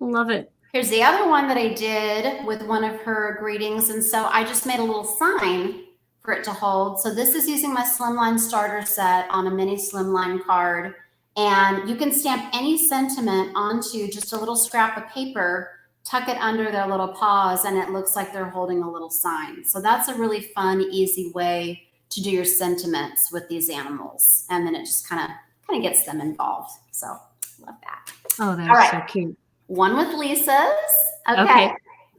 Love it. here's the other one that I did with one of her greetings. And so I just made a little sign for it to hold. So this is using my Slimline starter set on a mini Slimline card. And you can stamp any sentiment onto just a little scrap of paper, tuck it under their little paws, and it looks like they're holding a little sign. So that's a really fun, easy way to do your sentiments with these animals. And then it just kind of gets them involved. So love that. Oh, that's All right. so cute. One with Lisa's. Okay.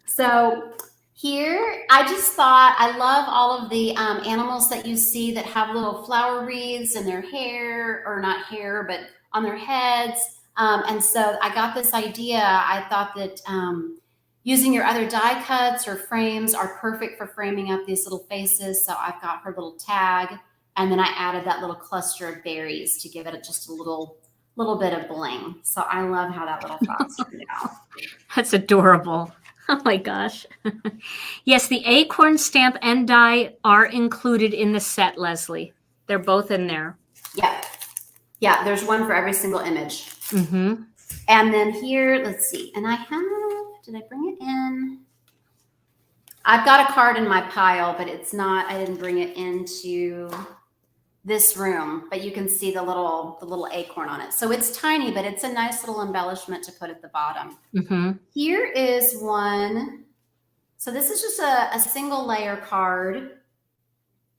So here, I just thought, I love all of the animals that you see that have little flower wreaths in their hair, or not hair, but on their heads. And so I got this idea. I thought that using your other die cuts or frames are perfect for framing up these little faces. So I've got her little tag, and then I added that little cluster of berries to give it just a little bit of bling. So I love how that little fox turned out. That's adorable. Oh my gosh. Yes, the acorn stamp and die are included in the set, Leslie. They're both in there. Yeah. Yeah, there's one for every single image. Mm-hmm. And then here, let's see. And I have, did I bring it in? I've got a card in my pile, but it's not, I didn't bring it into this room, but you can see the little acorn on it. So it's tiny, but it's a nice little embellishment to put at the bottom. Mm-hmm. Here is one. So this is just a single layer card.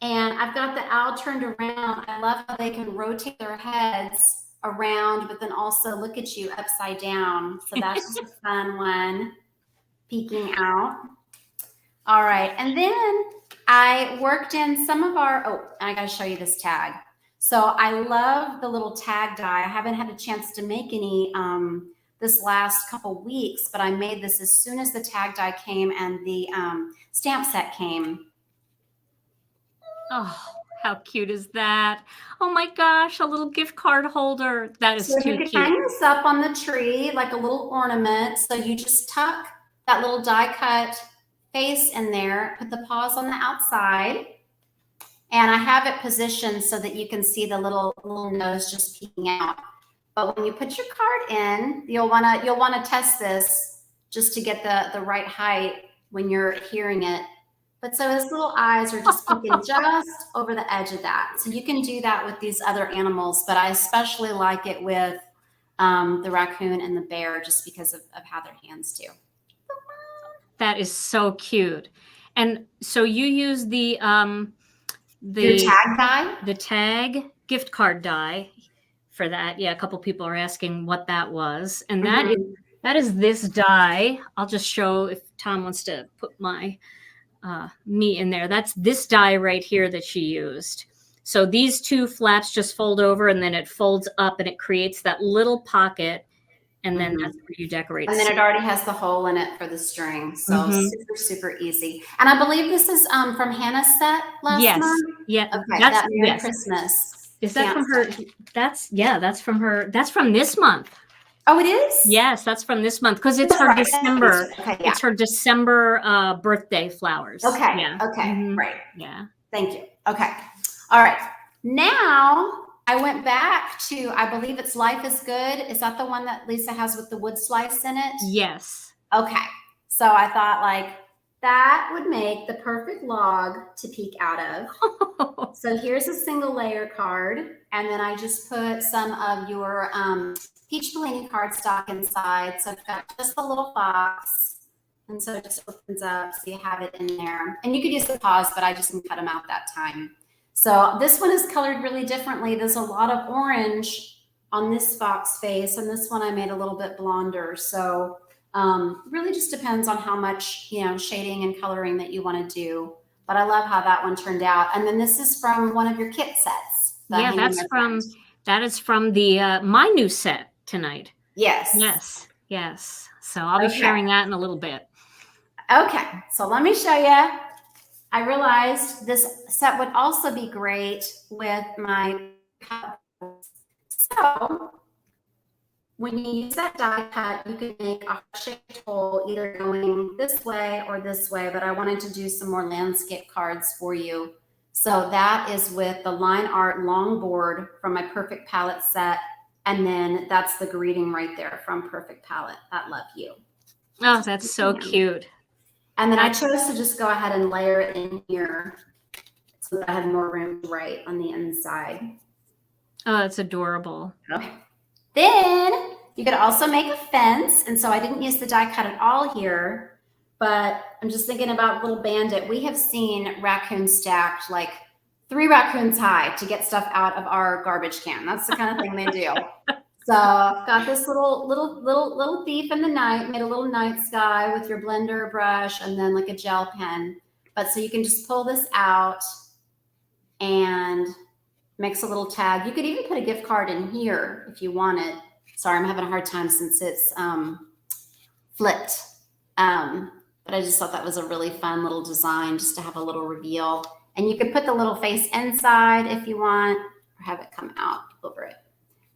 And I've got the owl turned around. I love how they can rotate their heads around, but then also look at you upside down. So that's just a fun one, peeking out. All right. And then I worked in some of our, oh, I got to show you this tag. So I love the little tag die. I haven't had a chance to make any this last couple weeks, but I made this as soon as the tag die came and the stamp set came. Oh, how cute is that? Oh my gosh, a little gift card holder. That is So too you can cute. hang this up on the tree like a little ornament. So you just tuck that little die cut face in there, put the paws on the outside, and I have it positioned so that you can see the little nose just peeking out. But when you put your card in, you'll wanna test this just to get the right height when you're hearing it. But so his little eyes are just peeking just over the edge of that. So you can do that with these other animals, but I especially like it with the raccoon and the bear just because of how their hands do. That is so cute. And so you use the Your tag die? the tag gift card die for that. Yeah, a couple people are asking what that was. And that is this die. I'll just show if Tom wants to put my me in there. That's this die right here that she used. So these two flaps just fold over and then it folds up and it creates that little pocket. And then that's where you decorate. And then it already has the hole in it for the string. So super, super easy. And I believe this is from Hannah's set last month. Yeah. Okay. That Merry Christmas. Is that from her? That's from her. That's from this month. Oh, it is? Yes, that's from this month because it's her December. Okay, yeah. It's her December birthday flowers. Okay. Yeah. Okay. Right. Yeah. Thank you. Okay. All right. Now I went back to, I believe it's Life is Good. Is that the one that Lisa has with the wood slice in it? Yes. Okay. So I thought like that would make the perfect log to peek out of. So here's a single layer card. And then I just put some of your peach Bellini cardstock inside. So I've got just a little box. And so it just opens up so you have it in there. And you could use the paws, but I just didn't cut them out that time. So this one is colored really differently. There's a lot of orange on this fox face, and this one I made a little bit blonder. So really just depends on how much, shading and coloring that you want to do. But I love how that one turned out. And then this is from one of your kit sets. Yeah, that is from the my new set tonight. Yes. Yes. So I'll be sharing that in a little bit. Okay, so let me show you. I realized this set would also be great with my cup. So when you use that die cut, you can make a heart-shaped hole either going this way or this way, but I wanted to do some more landscape cards for you. So that is with the line art long board from my Perfect Palette set. And then that's the greeting right there from Perfect Palette at Love You. Oh, that's so cute. And then I chose to just go ahead and layer it in here so that I have more room to write on the inside. Oh, that's adorable. Okay. Then you could also make a fence. And so I didn't use the die cut at all here, but I'm just thinking about Little Bandit. We have seen raccoons stacked like 3 raccoons high to get stuff out of our garbage can. That's the kind of thing they do. So got this little thief in the night, made a little night sky with your blender brush and then like a gel pen. But so you can just pull this out and mix a little tag. You could even put a gift card in here if you wanted. Sorry, I'm having a hard time since it's flipped. But I just thought that was a really fun little design just to have a little reveal. And you could put the little face inside if you want, or have it come out over it.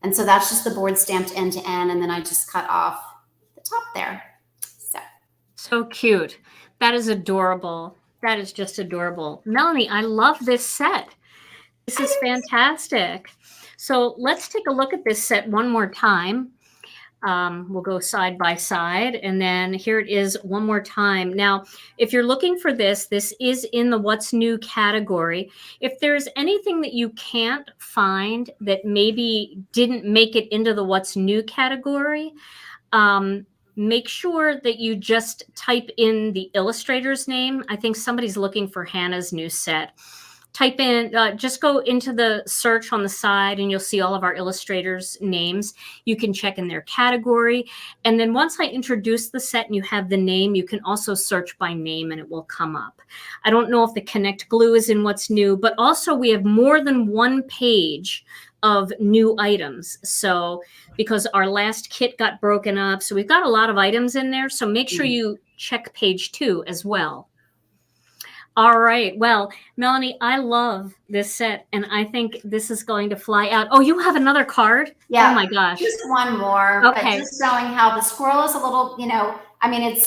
And so that's just the board stamped end to end. And then I just cut off the top there. So cute. That is adorable. That is just adorable. Melanie, I love this set. This is fantastic. So let's take a look at this set one more time. We'll go side by side, and then here it is one more time. Now, if you're looking for this, this is in the What's New category. If there's anything that you can't find that maybe didn't make it into the What's New category, make sure that you just type in the illustrator's name. I think somebody's looking for Hannah's new set. Type in, just go into the search on the side and you'll see all of our illustrators' names. You can check in their category. And then once I introduce the set and you have the name, you can also search by name and it will come up. I don't know if the Connect Glue is in What's New, but also we have more than one page of new items. So because our last kit got broken up, so we've got a lot of items in there. So make sure you check page 2 as well. All right. Well, Melanie, I love this set, and I think this is going to fly out. Oh, you have another card? Yeah. Oh, my gosh. Just one more. Okay. But just showing how the squirrel is a little, I mean,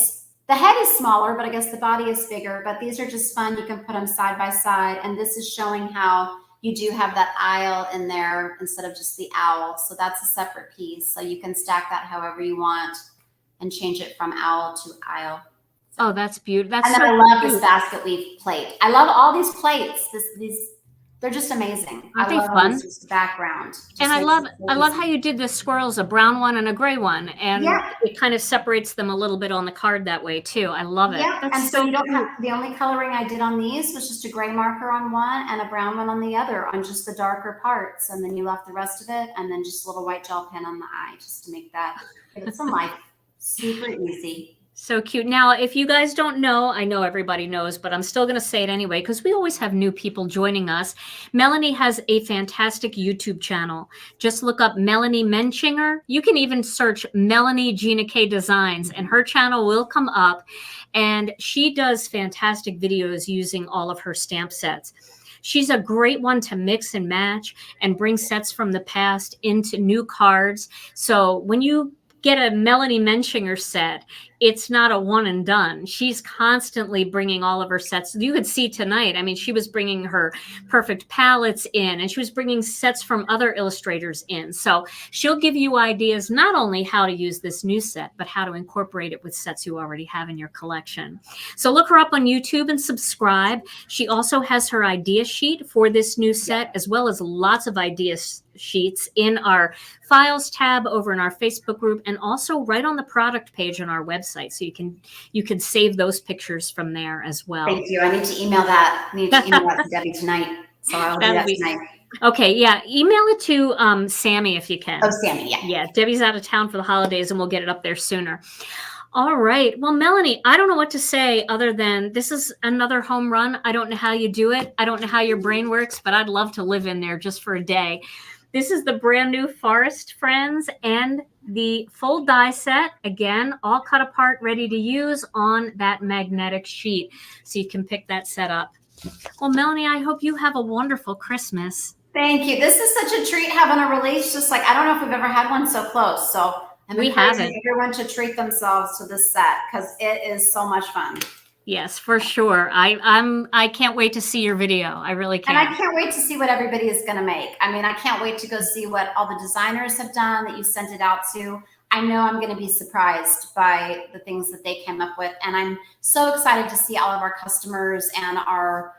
the head is smaller, but I guess the body is bigger. But these are just fun. You can put them side by side. And this is showing how you do have that aisle in there instead of just the owl. So that's a separate piece. So you can stack that however you want and change it from owl to aisle. Oh, that's beautiful. That's and then so I love cute. this basket weave plate. I love all these plates. They're just amazing. Aren't they love fun? This background. And I love how you did the squirrels, a brown one and a gray one, and it kind of separates them a little bit on the card that way too. I love it. Yeah, That's and so you don't have, the only coloring I did on these was just a gray marker on one and a brown one on the other on just the darker parts, and then you left the rest of it, and then just a little white gel pen on the eye just to make that give it some life. Super easy. So cute. Now, if you guys don't know, I know everybody knows, but I'm still going to say it anyway, because we always have new people joining us. Melanie has a fantastic YouTube channel. Just look up Melanie Menchinger. You can even search Melanie Gina K Designs, and her channel will come up. And she does fantastic videos using all of her stamp sets. She's a great one to mix and match and bring sets from the past into new cards. So when you get a Melanie Menchinger set, it's not a one and done. She's constantly bringing all of her sets. You could see tonight, I mean, she was bringing her perfect palettes in, and she was bringing sets from other illustrators in. So she'll give you ideas, not only how to use this new set, but how to incorporate it with sets you already have in your collection. So look her up on YouTube and subscribe. She also has her idea sheet for this new set, as well as lots of idea sheets in our files tab over in our Facebook group, and also right on the product page on our website. So you can save those pictures from there as well. Thank you. I need to email that. I need to email that to Debbie tonight. So I'll do that tonight. Okay, yeah. Email it to Sammy if you can. Oh, Sammy, yeah. Yeah, Debbie's out of town for the holidays, and we'll get it up there sooner. All right. Well, Melanie, I don't know what to say other than this is another home run. I don't know how you do it. I don't know how your brain works, but I'd love to live in there just for a day. This is the brand new Forest Friends and the full die set. Again, all cut apart, ready to use on that magnetic sheet. So you can pick that set up. Well, Melanie, I hope you have a wonderful Christmas. Thank you. This is such a treat having a release. Just like, I don't know if we've ever had one so close. So I'm We encouraging haven't. everyone to treat themselves to this set because it is so much fun. Yes, for sure. I can't wait to see your video. I really And I can't. can't wait to see what everybody is going to make. I mean, I can't wait to go see what all the designers have done that you sent it out to. I know I'm going to be surprised by the things that they came up with. And I'm so excited to see all of our customers and our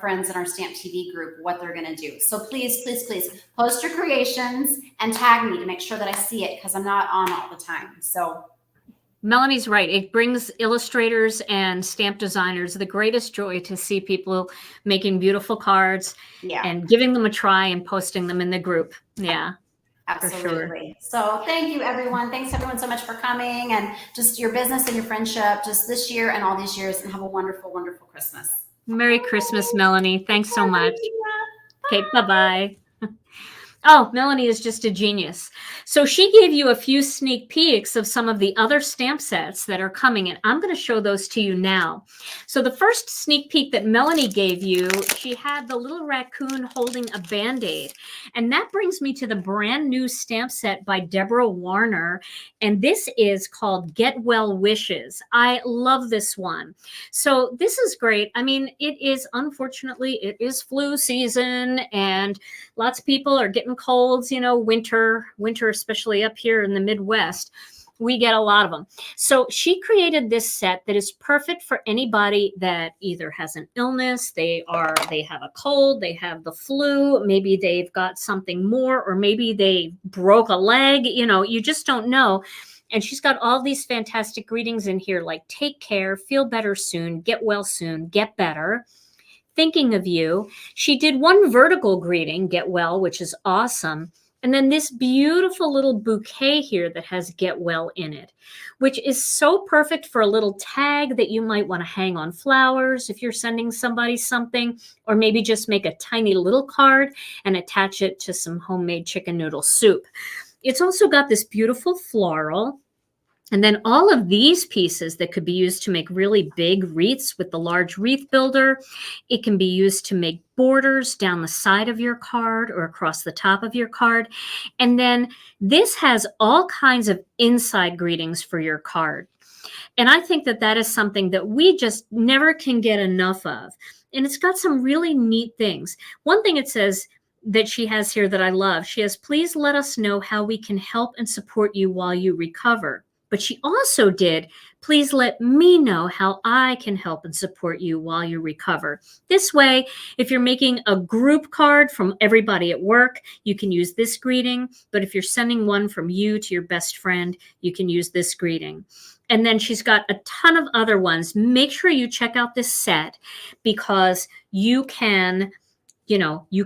friends in our Stamp TV group, what they're going to do. So please, please, please post your creations and tag me to make sure that I see it because I'm not on all the time. So Melanie's right. It brings illustrators and stamp designers the greatest joy to see people making beautiful cards and giving them a try and posting them in the group. Yeah, absolutely. So thank you, everyone. Thanks, everyone, so much for coming and just your business and your friendship just this year and all these years. And have a wonderful, wonderful Christmas. Merry Christmas, Melanie. Thanks so much. Okay, bye-bye. Oh, Melanie is just a genius. So she gave you a few sneak peeks of some of the other stamp sets that are coming, and I'm going to show those to you now. So the first sneak peek that Melanie gave you, she had the little raccoon holding a Band-Aid. And that brings me to the brand new stamp set by Deborah Warner. And this is called Get Well Wishes. I love this one. So this is great. I mean, unfortunately, it is flu season, and lots of people are getting colds, winter, especially up here in the Midwest. We get a lot of them. So she created this set that is perfect for anybody that either has an illness, they have a cold, they have the flu, maybe they've got something more, or maybe they broke a leg, you just don't know. And she's got all these fantastic greetings in here, like take care, feel better soon, get well soon, get better. Thinking of you. She did one vertical greeting, get well, which is awesome. And then this beautiful little bouquet here that has get well in it, which is so perfect for a little tag that you might want to hang on flowers if you're sending somebody something, or maybe just make a tiny little card and attach it to some homemade chicken noodle soup. It's also got this beautiful floral. And then all of these pieces that could be used to make really big wreaths with the large wreath builder. It can be used to make borders down the side of your card or across the top of your card. And then this has all kinds of inside greetings for your card. And I think that is something that we just never can get enough of. And it's got some really neat things. One thing it says that she has here that I love, she has, please let us know how we can help and support you while you recover. But she also did, please let me know how I can help and support you while you recover. This way, if you're making a group card from everybody at work, you can use this greeting. But if you're sending one from you to your best friend, you can use this greeting. And then she's got a ton of other ones. Make sure you check out this set because you can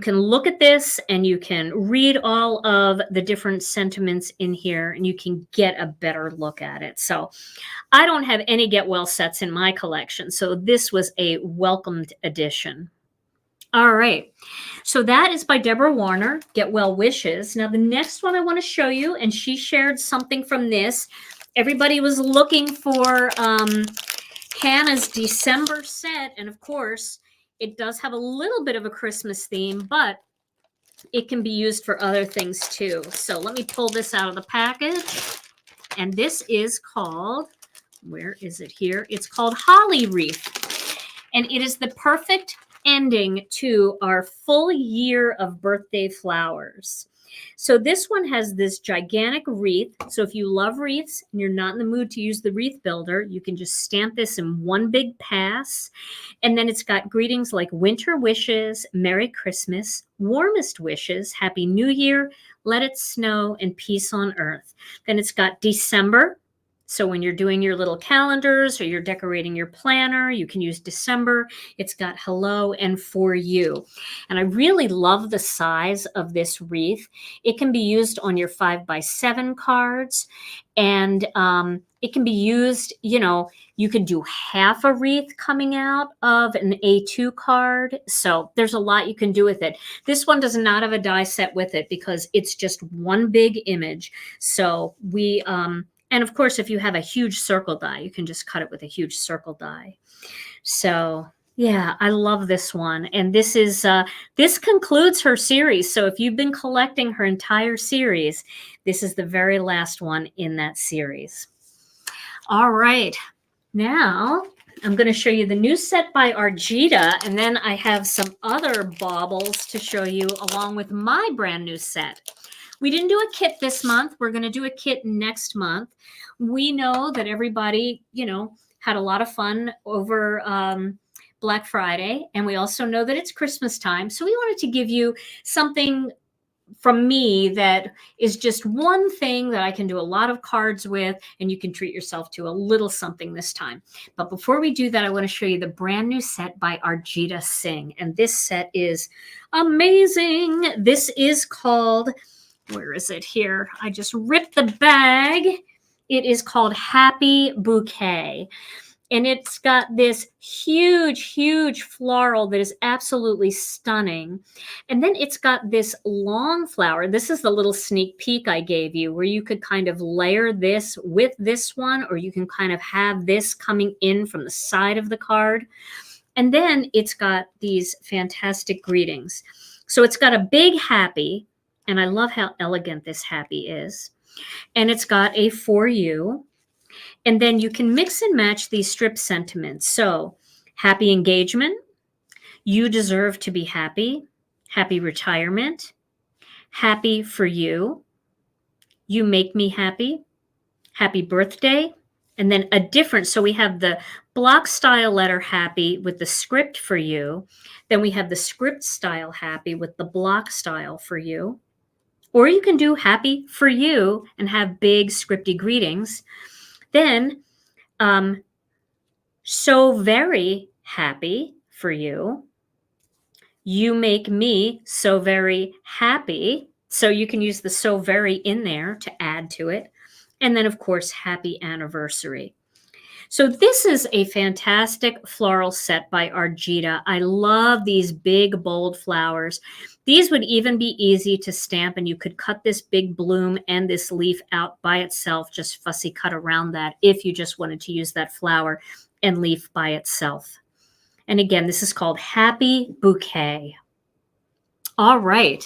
look at this and you can read all of the different sentiments in here and you can get a better look at it. So I don't have any Get Well sets in my collection. So this was a welcomed addition. All right. So that is by Deborah Warner, Get Well Wishes. Now the next one I want to show you, and she shared something from this. Everybody was looking for Hannah's December set. And of course, it does have a little bit of a Christmas theme, but it can be used for other things too. So let me pull this out of the package. And this is called, where is it here? It's called Holly Wreath. And it is the perfect ending to our full year of birthday flowers. So this one has this gigantic wreath. So if you love wreaths and you're not in the mood to use the wreath builder, you can just stamp this in one big pass. And then it's got greetings like winter wishes, Merry Christmas, warmest wishes, Happy New Year, let it snow, and peace on earth. Then it's got December. So when you're doing your little calendars or you're decorating your planner, you can use December. It's got hello and for you. And I really love the size of this wreath. It can be used on your 5x7 cards. And it can be used, you could do half a wreath coming out of an A2 card. So there's a lot you can do with it. This one does not have a die set with it because it's just one big image. So and of course, if you have a huge circle die, you can just cut it with a huge circle die. So yeah, I love this one. And this concludes her series. So if you've been collecting her entire series, This is the very last one in that series. All right. Now I'm going to show you the new set by Argita, and then I have some other baubles to show you along with my brand new set. We didn't do a kit this month. We're going to do a kit next month. We know that everybody, had a lot of fun over Black Friday, and we also know that it's Christmas time. So we wanted to give you something from me that is just one thing that I can do a lot of cards with, and you can treat yourself to a little something this time. But before we do that, I want to show you the brand new set by Argita Singh. And this set is amazing. This is called, where is it here? I just ripped the bag. It is called Happy Bouquet. And it's got this huge, huge floral that is absolutely stunning. And then it's got this long flower. This is the little sneak peek I gave you, where you could kind of layer this with this one, or you can kind of have this coming in from the side of the card. And then it's got these fantastic greetings. So it's got a big happy, and I love how elegant this happy is. And it's got a for you. And then you can mix and match these strip sentiments. So happy engagement, you deserve to be happy, happy retirement, happy for you, you make me happy, happy birthday, and then a different. So we have the block style letter happy with the script for you. Then we have the script style happy with the block style for you. Or you can do happy for you and have big scripty greetings. Then, so very happy for you. You make me so very happy. So you can use the so very in there to add to it. And then, of course, happy anniversary. So this is a fantastic floral set by Argita. I love these big, bold flowers. These would even be easy to stamp, and you could cut this big bloom and this leaf out by itself, just fussy cut around that if you just wanted to use that flower and leaf by itself. And again, this is called Happy Bouquet. All right.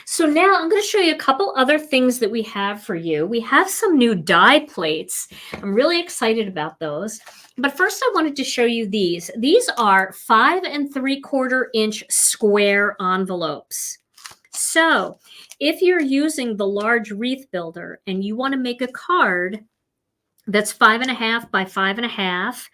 So now I'm going to show you a couple other things that we have for you. We have some new die plates. I'm really excited about those. But first I wanted to show you these. These are 5 3/4 inch square envelopes. So if you're using the large wreath builder and you want to make a card that's 5.5 by 5.5,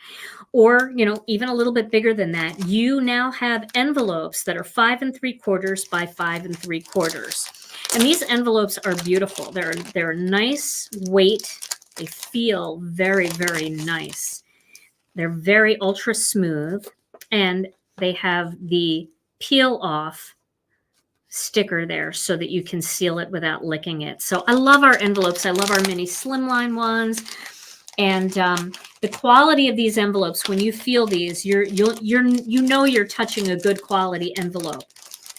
or, even a little bit bigger than that, you now have envelopes that are 5 3/4 by 5 3/4. And these envelopes are beautiful. They're a nice weight. They feel very, very nice. They're very ultra smooth, and they have the peel off sticker there so that you can seal it without licking it. So I love our envelopes. I love our mini slimline ones. And the quality of these envelopes, when you feel these, you know you're touching a good quality envelope.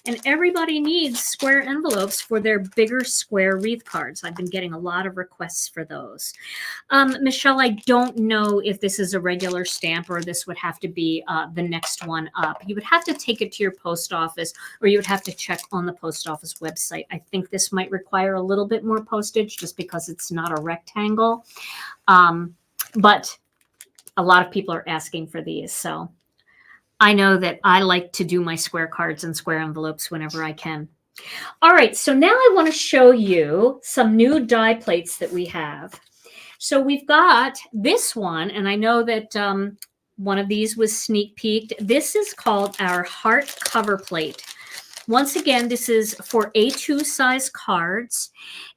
And everybody needs square envelopes for their bigger square wreath cards. I've been getting a lot of requests for those. Michelle, I don't know if this is a regular stamp or this would have to be the next one up. You would have to take it to your post office, or you would have to check on the post office website. I think this might require a little bit more postage just because it's not a rectangle. But a lot of people are asking for these. So I know that I like to do my square cards and square envelopes whenever I can. All right, so now I want to show you some new die plates that we have. So we've got this one, and I know that one of these was sneak peeked. This is called our heart cover plate. Once again, this is for A2 size cards,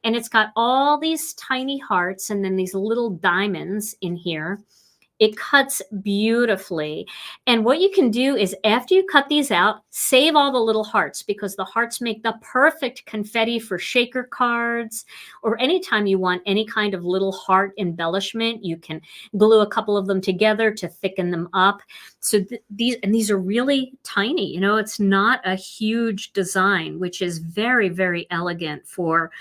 and it's got all these tiny hearts and then these little diamonds in here. It cuts beautifully. And what you can do is after you cut these out, save all the little hearts, because the hearts make the perfect confetti for shaker cards, or anytime you want any kind of little heart embellishment, you can glue a couple of them together to thicken them up. So these are really tiny. It's not a huge design, which is very, very elegant for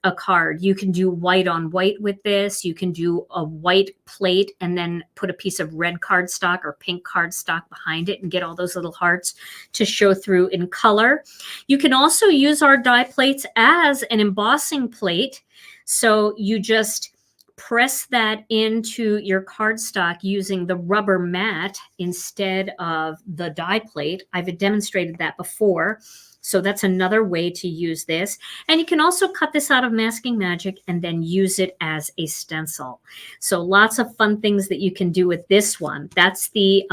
a card. You can do white on white with this. You can do a white plate and then put a piece of red cardstock or pink cardstock behind it and get all those little hearts to show through in color. You can also use our die plates as an embossing plate. So you just press that into your cardstock using the rubber mat instead of the die plate. I've demonstrated that before. So that's another way to use this. And you can also cut this out of Masking Magic and then use it as a stencil. So lots of fun things that you can do with this one. That's the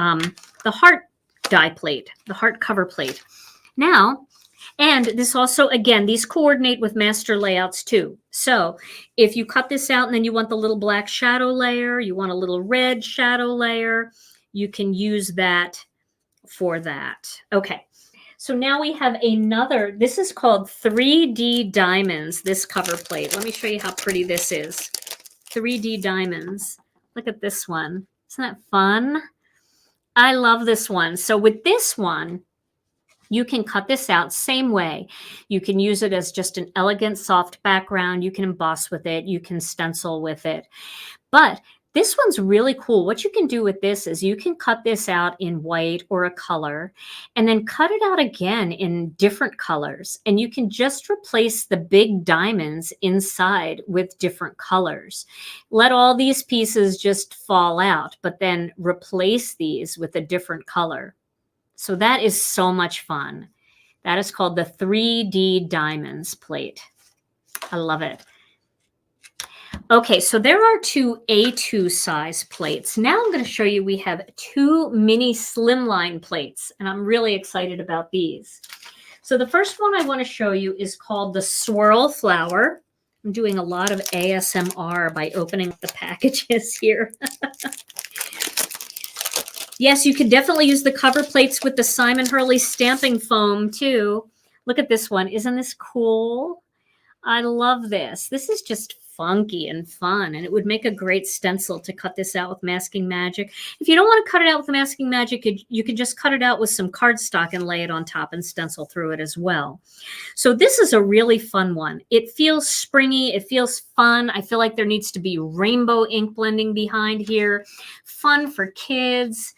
heart die plate, the heart cover plate. Now, and this also, again, these coordinate with master layouts too. So if you cut this out and then you want the little black shadow layer, you want a little red shadow layer, you can use that for that. Okay. So now we have another, this is called 3D Diamonds, this cover plate. Let me show you how pretty this is. 3D Diamonds. Look at this one. Isn't that fun? I love this one. So with this one, you can cut this out same way. You can use it as just an elegant soft background. You can emboss with it. You can stencil with it. But this one's really cool. What you can do with this is you can cut this out in white or a color and then cut it out again in different colors. And you can just replace the big diamonds inside with different colors. Let all these pieces just fall out, but then replace these with a different color. So that is so much fun. That is called the 3D Diamonds plate. I love it. Okay, so there are two A2 size plates. Now I'm going to show you we have two mini slimline plates, and I'm really excited about these. So the first one I want to show you is called the Swirl Flower. I'm doing a lot of ASMR by opening the packages here. Yes, you could definitely use the cover plates with the Simon Hurley stamping foam too. Look at this one. Isn't this cool? I love this. This is just funky and fun, and it would make a great stencil to cut this out with Masking Magic. If you don't want to cut it out with Masking Magic, you can just cut it out with some cardstock and lay it on top and stencil through it as well. So this is a really fun one. It feels springy. It feels fun. I feel like there needs to be rainbow ink blending behind here. Fun for kids.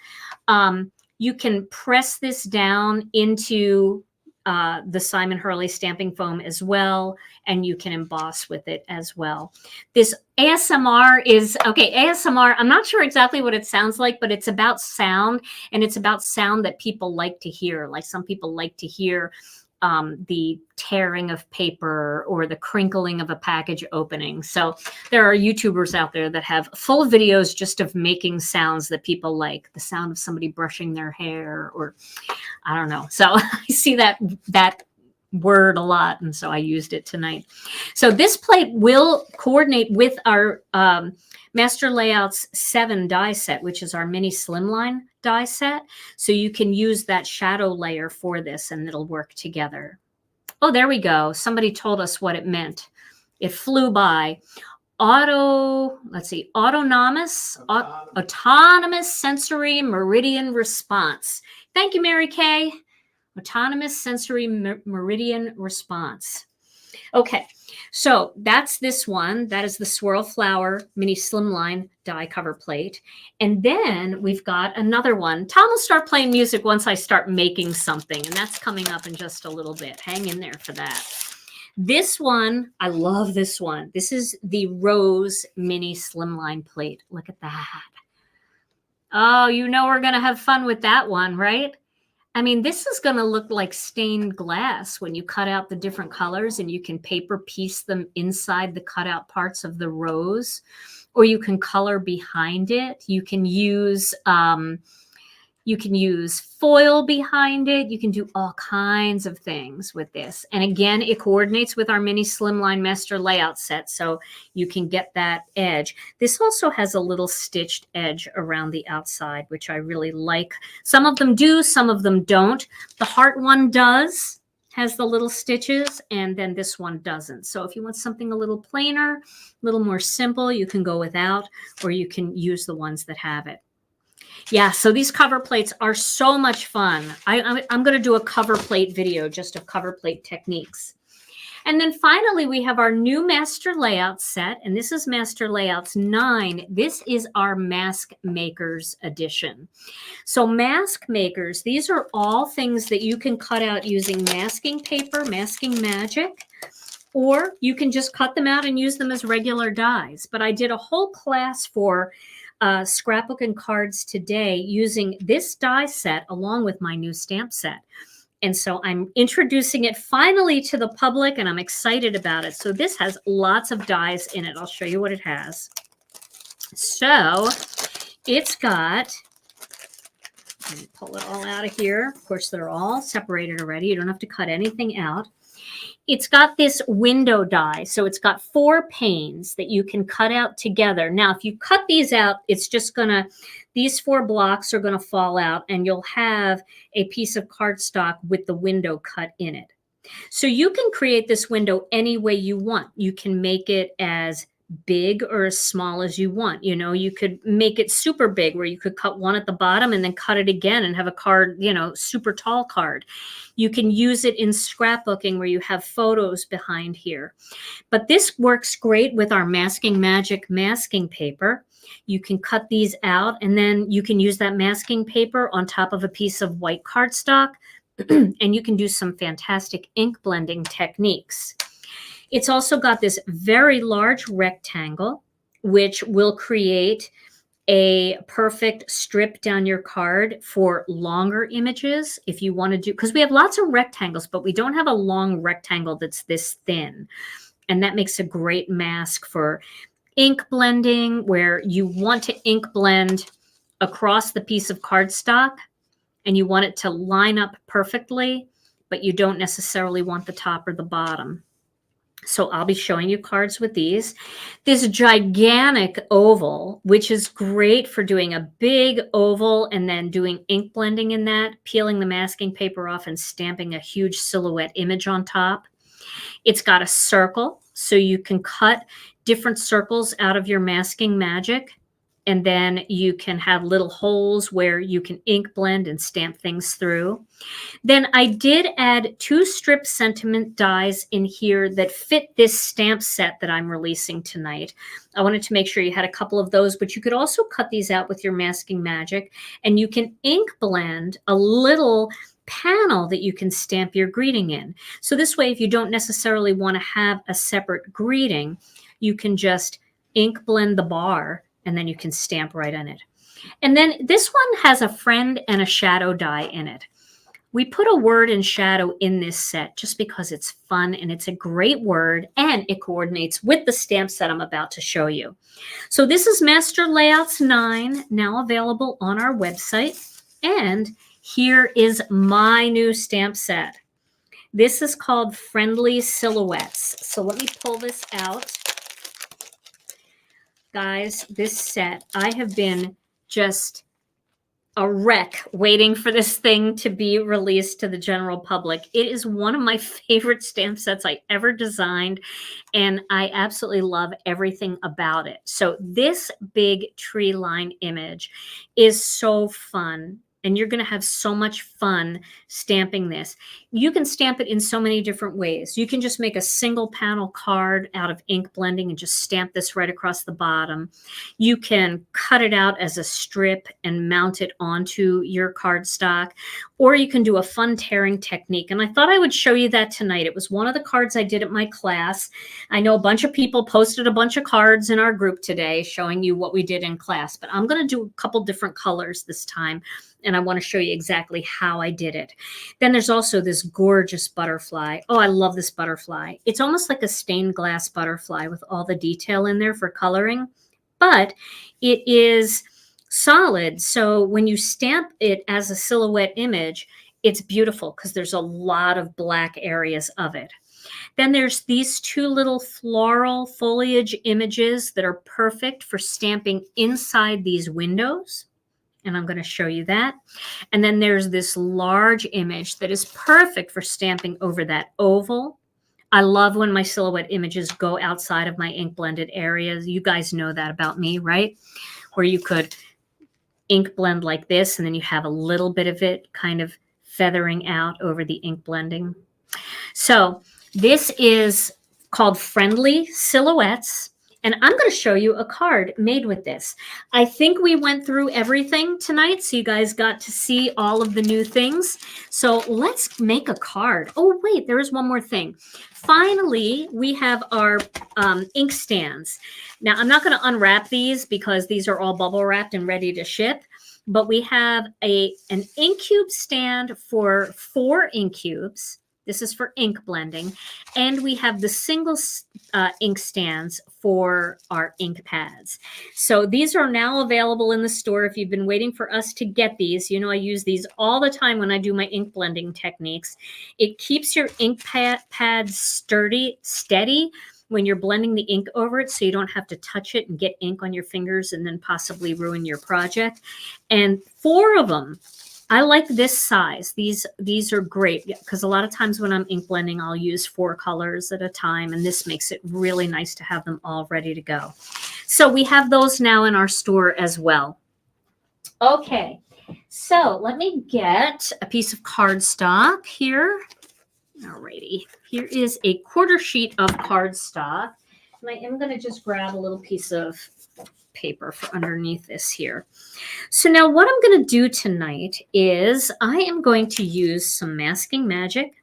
You can press this down into the Simon Hurley stamping foam as well, and you can emboss with it as well. This ASMR is, okay, ASMR, I'm not sure exactly what it sounds like, but it's about sound, and it's about sound that people like to hear. Like some people like to hear the tearing of paper or the crinkling of a package opening. So there are YouTubers out there that have full videos just of making sounds that people like, the sound of somebody brushing their hair, or I don't know. So I see that word a lot, and so I used it tonight. So this plate will coordinate with our Master Layouts 7 die set, which is our mini slimline die set. So you can use that shadow layer for this, and it'll work together. Oh, there we go. Somebody told us what it meant. It flew by. Autonomous sensory meridian response. Thank you, Mary Kay. Autonomous sensory meridian response. Okay, so that's this one. That is the Swirl Flower mini slimline die cover plate. And then we've got another one. Tom will start playing music once I start making something, and that's coming up in just a little bit. Hang in there for that. This one, I love this one. This is the Rose mini slimline plate. Look at that. Oh, you know we're going to have fun with that one, right? I mean, this is going to look like stained glass when you cut out the different colors, and you can paper piece them inside the cutout parts of the rose, or you can color behind it. You can use foil behind it. You can do all kinds of things with this. And again, it coordinates with our mini slimline master layout set, so you can get that edge. This also has a little stitched edge around the outside, which I really like. Some of them do, some of them don't. The heart one does, has the little stitches, and then this one doesn't. So if you want something a little plainer, a little more simple, you can go without, or you can use the ones that have it. Yeah, so these cover plates are so much fun. I'm going to do a cover plate video just of cover plate techniques. And then finally, we have our new Master Layout set, and this is Master Layouts 9. This is our Mask Makers edition. So Mask Makers, these are all things that you can cut out using masking paper, Masking Magic, or you can just cut them out and use them as regular dies. But I did a whole class for scrapbook and cards today using this die set along with my new stamp set. And so I'm introducing it finally to the public, and I'm excited about it. So this has lots of dies in it. I'll show you what it has. So it's got, let me pull it all out of here. Of course, they're all separated already. You don't have to cut anything out. It's got this window die. So it's got 4 panes that you can cut out together. Now, if you cut these out, it's just gonna, these 4 blocks are gonna fall out, and you'll have a piece of cardstock with the window cut in it. So you can create this window any way you want. You can make it as big or as small as you want. You know, you could make it super big where you could cut one at the bottom and then cut it again and have a card, you know, super tall card. You can use it in scrapbooking where you have photos behind here. But this works great with our Masking Magic masking paper. You can cut these out, and then you can use that masking paper on top of a piece of white cardstock, and you can do some fantastic ink blending techniques. It's also got this very large rectangle, which will create a perfect strip down your card for longer images if you want to do, because we have lots of rectangles, but we don't have a long rectangle that's this thin. And that makes a great mask for ink blending, where you want to ink blend across the piece of cardstock and you want it to line up perfectly, but you don't necessarily want the top or the bottom. So I'll be showing you cards with these. This gigantic oval, which is great for doing a big oval and then doing ink blending in that, peeling the masking paper off and stamping a huge silhouette image on top. It's got a circle, so you can cut different circles out of your Masking Magic, and then you can have little holes where you can ink blend and stamp things through. Then I did add 2 strip sentiment dies in here that fit this stamp set that I'm releasing tonight. I wanted to make sure you had a couple of those, but you could also cut these out with your Masking Magic, and you can ink blend a little panel that you can stamp your greeting in. So this way, if you don't necessarily want to have a separate greeting, you can just ink blend the bar, and then you can stamp right on it. And then this one has a friend and a shadow die in it. We put a word and shadow in this set just because it's fun and it's a great word, and it coordinates with the stamp set I'm about to show you. So this is Master Layouts 9, now available on our website. And here is my new stamp set. This is called Friendly Silhouettes. So let me pull this out. Guys, this set, I have been just a wreck waiting for this thing to be released to the general public. It is one of my favorite stamp sets I ever designed, and I absolutely love everything about it. So this big tree line image is so fun. And you're going to have so much fun stamping this. You can stamp it in so many different ways. You can just make a single panel card out of ink blending and just stamp this right across the bottom. You can cut it out as a strip and mount it onto your cardstock, or you can do a fun tearing technique. And I thought I would show you that tonight. It was one of the cards I did at my class. I know a bunch of people posted a bunch of cards in our group today showing you what we did in class, but I'm going to do a couple different colors this time, and I want to show you exactly how I did it. Then there's also this gorgeous butterfly. Oh, I love this butterfly. It's almost like a stained glass butterfly with all the detail in there for coloring, but it is solid. So when you stamp it as a silhouette image, it's beautiful because there's a lot of black areas of it. Then there's these 2 little floral foliage images that are perfect for stamping inside these windows. And I'm going to show you that. And then there's this large image that is perfect for stamping over that oval. I love when my silhouette images go outside of my ink blended areas. You guys know that about me, right? Where you could ink blend like this, and then you have a little bit of it kind of feathering out over the ink blending. So this is called Friendly Silhouettes. And I'm going to show you a card made with this. I think we went through everything tonight, so you guys got to see all of the new things. So let's make a card. Oh, wait, there is one more thing. Finally, we have our ink stands. Now, I'm not going to unwrap these because these are all bubble wrapped and ready to ship. But we have an ink cube stand for 4 ink cubes. This is for ink blending. And we have the single ink stands for our ink pads. So these are now available in the store. If you've been waiting for us to get these, you know I use these all the time when I do my ink blending techniques. It keeps your ink pads steady when you're blending the ink over it, so you don't have to touch it and get ink on your fingers and then possibly ruin your project. And 4 of them, I like this size. These are great because a lot of times when I'm ink blending, I'll use 4 colors at a time, and this makes it really nice to have them all ready to go. So we have those now in our store as well. Okay, so let me get a piece of cardstock here. Alrighty, here is a 1/4 sheet of cardstock. And I am going to just grab a little piece of paper for underneath this here. So now what I'm going to do tonight is I am going to use some masking magic.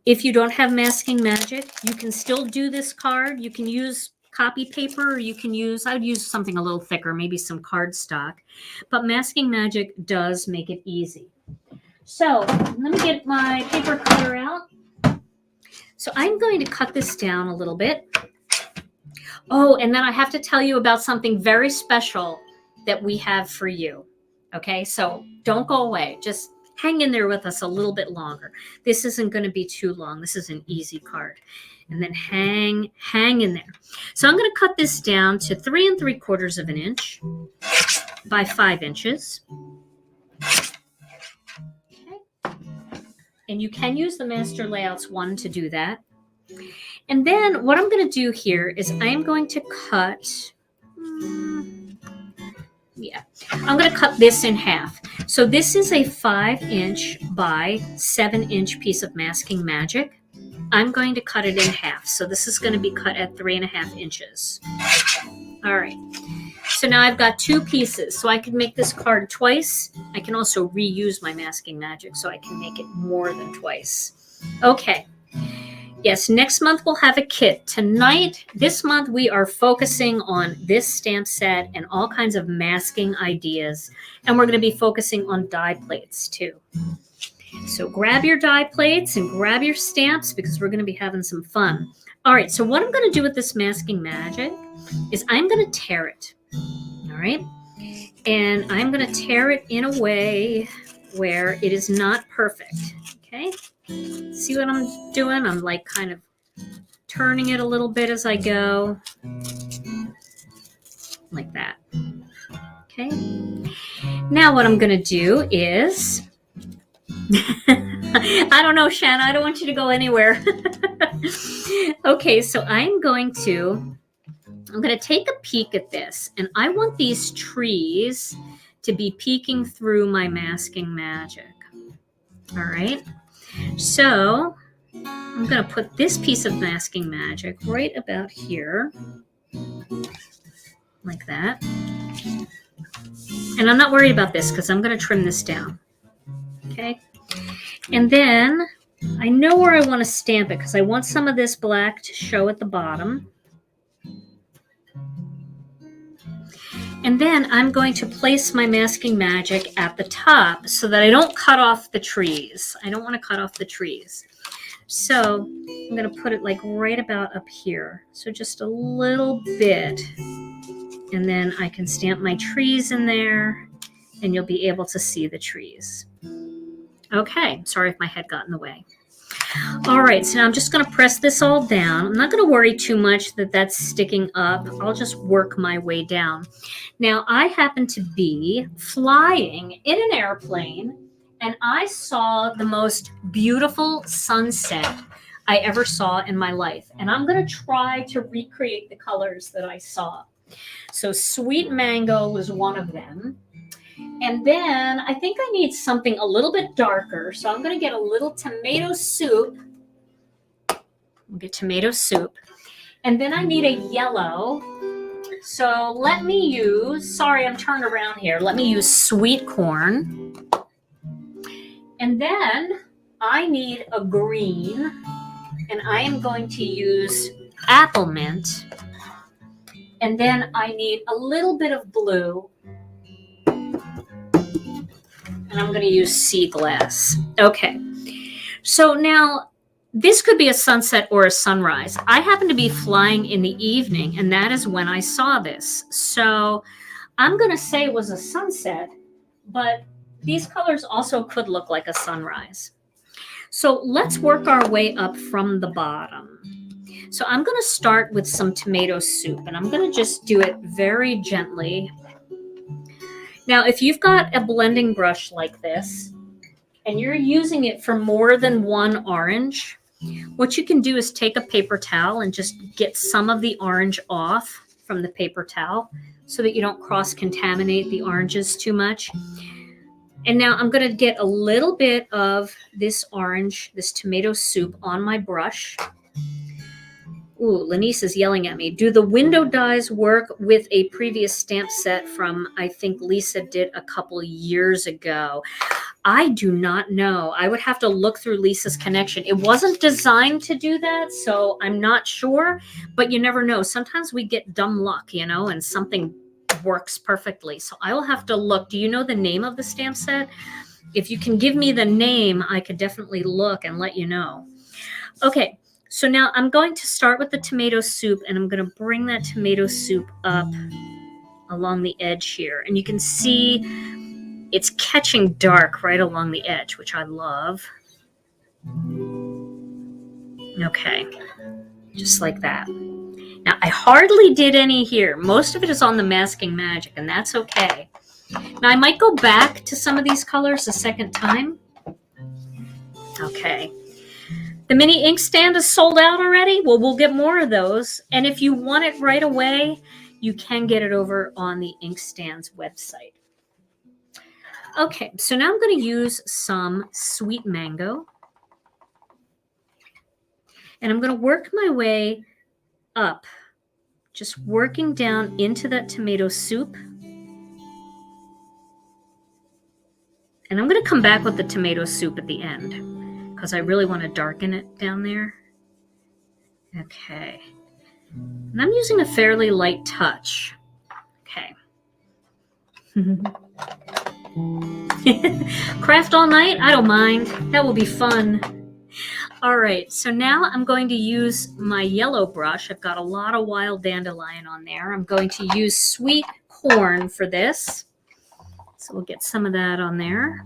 If you don't have masking magic, you can still do this card. You can use copy paper, or you can use, I would use something a little thicker, maybe some cardstock. But masking magic does make it easy. So let me get my paper cutter out. So I'm going to cut this down a little bit. Oh, and then I have to tell you about something very special that we have for you. Okay, so don't go away. Just hang in there with us a little bit longer. This isn't going to be too long. This is an easy card. And then hang in there. So I'm going to cut this down to 3 3/4 of an inch by 5 inches. And you can use the Master Layouts 1 to do that. And then what I'm going to do here is I am going to cut, I'm going to cut this in half. So this is a 5-inch by 7-inch piece of masking magic. I'm going to cut it in half. So this is going to be cut at 3.5 inches. All right. So now I've got 2 pieces, so I can make this card twice. I can also reuse my masking magic, so I can make it more than twice. Okay. Yes, next month we'll have a kit. Tonight, this month, we are focusing on this stamp set and all kinds of masking ideas. And we're going to be focusing on die plates too. So grab your die plates and grab your stamps because we're going to be having some fun. All right, so what I'm going to do with this masking magic is I'm going to tear it. All right, and I'm going to tear it in a way where it is not perfect. Okay, see what I'm doing? I'm like kind of turning it a little bit as I go, like that. Okay, now what I'm going to do is, I don't know, Shanna, I don't want you to go anywhere. Okay, so I'm going to take a peek at this, and I want these trees to be peeking through my masking magic. All right, so I'm going to put this piece of masking magic right about here, like that. And I'm not worried about this because I'm going to trim this down. Okay, and then I know where I want to stamp it because I want some of this black to show at the bottom. And then I'm going to place my masking magic at the top so that I don't cut off the trees. I don't want to cut off the trees. So I'm going to put it like right about up here. So just a little bit. And then I can stamp my trees in there and you'll be able to see the trees. Okay, sorry if my head got in the way. All right, so now I'm just going to press this all down. I'm not going to worry too much that that's sticking up. I'll just work my way down. Now, I happen to be flying in an airplane, and I saw the most beautiful sunset I ever saw in my life. And I'm going to try to recreate the colors that I saw. So Sweet Mango was one of them. And then I think I need something a little bit darker. So I'm going to get a little tomato soup. We'll get tomato soup. And then I need a yellow. So let me use, sorry, I'm turned around here. Let me use sweet corn. And then I need a green, and I am going to use apple mint. And then I need a little bit of blue, and I'm going to use sea glass. Okay. So now this could be a sunset or a sunrise. I happen to be flying in the evening, and that is when I saw this. So I'm going to say it was a sunset, but these colors also could look like a sunrise. So let's work our way up from the bottom. So I'm going to start with some tomato soup, and I'm going to just do it very gently. Now, if you've got a blending brush like this, and you're using it for more than one orange, what you can do is take a paper towel and just get some of the orange off from the paper towel so that you don't cross-contaminate the oranges too much. And now I'm going to get a little bit of this orange, this tomato soup on my brush. Ooh, Lanice is yelling at me. Do the window dies work with a previous stamp set from, I think Lisa did a couple years ago? I do not know. I would have to look through Lisa's connection. It wasn't designed to do that, so I'm not sure, but you never know. Sometimes we get dumb luck, you know, and something works perfectly. So I will have to look. Do you know the name of the stamp set? If you can give me the name, I could definitely look and let you know. Okay. So now I'm going to start with the tomato soup, and I'm going to bring that tomato soup up along the edge here. And you can see it's catching dark right along the edge, which I love. Okay, just like that. Now, I hardly did any here. Most of it is on the Masking Magic, and that's okay. Now, I might go back to some of these colors a second time. Okay. The mini inkstand is sold out already? Well, we'll get more of those. And if you want it right away, you can get it over on the Inkstand's website. Okay, so now I'm going to use some sweet mango. And I'm going to work my way up, just working down into that tomato soup. And I'm going to come back with the tomato soup at the end, because I really want to darken it down there. Okay. And I'm using a fairly light touch. Okay. Craft all night? I don't mind. That will be fun. All right, so now I'm going to use my yellow brush. I've got a lot of wild dandelion on there. I'm going to use sweet corn for this. So we'll get some of that on there.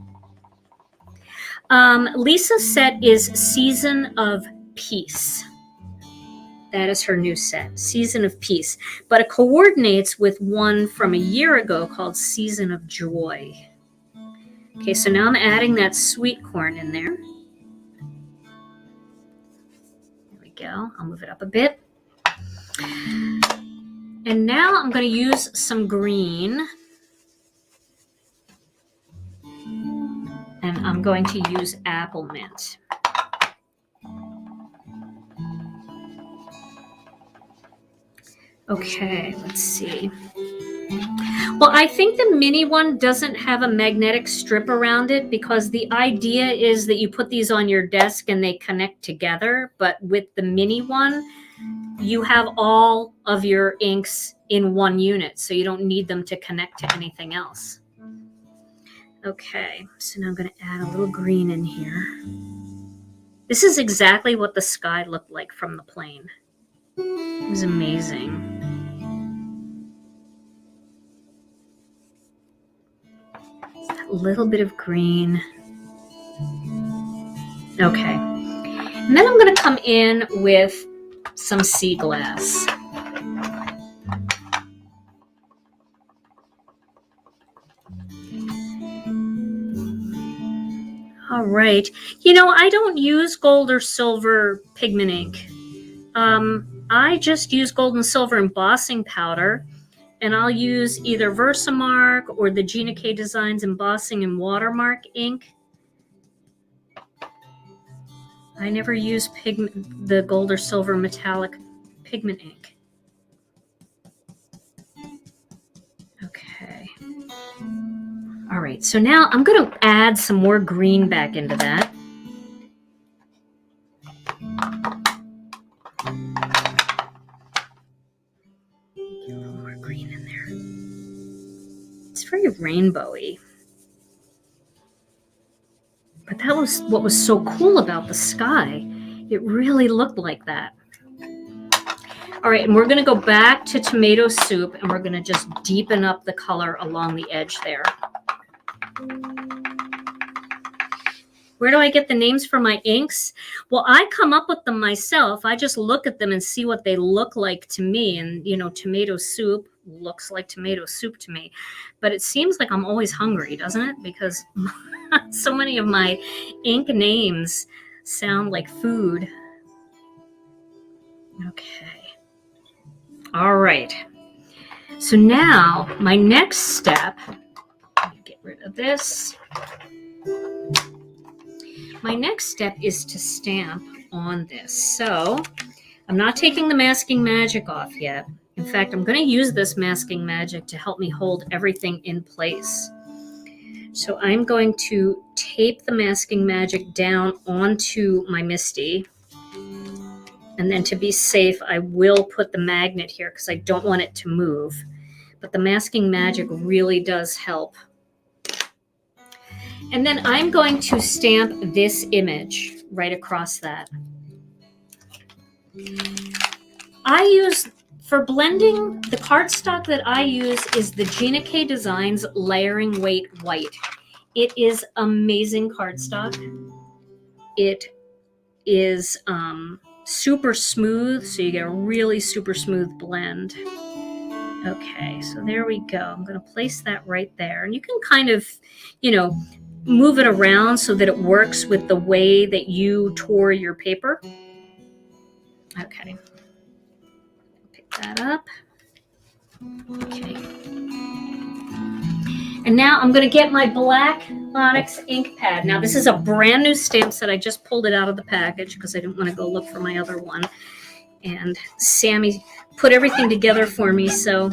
Lisa's set is Season of Peace. That is her new set, Season of Peace. But it coordinates with one from a year ago called Season of Joy. Okay, so now I'm adding that sweet corn in there. There we go. I'll move it up a bit. And now I'm going to use some green. And I'm going to use apple mint. Okay, let's see. Well, I think the mini one doesn't have a magnetic strip around it because the idea is that you put these on your desk and they connect together. But with the mini one, you have all of your inks in one unit, so you don't need them to connect to anything else. Okay, so now I'm going to add a little green in here. This is exactly what the sky looked like from the plane. It was amazing. A little bit of green. Okay. And then I'm going to come in with some sea glass. All right. You know, I don't use gold or silver pigment ink. I just use gold and silver embossing powder, and I'll use either Versamark or the Gina K Designs embossing and watermark ink. I never use the gold or silver metallic pigment ink. Okay. All right, so now I'm going to add some more green back into that. Get a little more green in there. It's very rainbowy. But that was what was so cool about the sky. It really looked like that. All right, and we're going to go back to tomato soup, and we're going to just deepen up the color along the edge there. Where do I get the names for my inks? Well, I come up with them myself. I just look at them and see what they look like to me. And, you know, tomato soup looks like tomato soup to me. But it seems like I'm always hungry, doesn't it? Because so many of my ink names sound like food. Okay. All right. So now my next step, let me get rid of this. My next step is to stamp on this. So I'm not taking the masking magic off yet. In fact, I'm going to use this masking magic to help me hold everything in place. So I'm going to tape the masking magic down onto my MISTI. And then to be safe, I will put the magnet here because I don't want it to move. But the masking magic really does help. And then I'm going to stamp this image right across that. I use, for blending, the cardstock that I use is the Gina K Designs Layering Weight White. It is amazing cardstock. It is super smooth, so you get a really super smooth blend. Okay, so there we go. I'm going to place that right there. And you can kind of, you know, move it around so that it works with the way that you tore your paper. Okay. Pick that up. Okay. And now I'm going to get my black Onyx ink pad. Now this is a brand new stamp set. I just pulled it out of the package because I didn't want to go look for my other one. And Sammy put everything together for me, so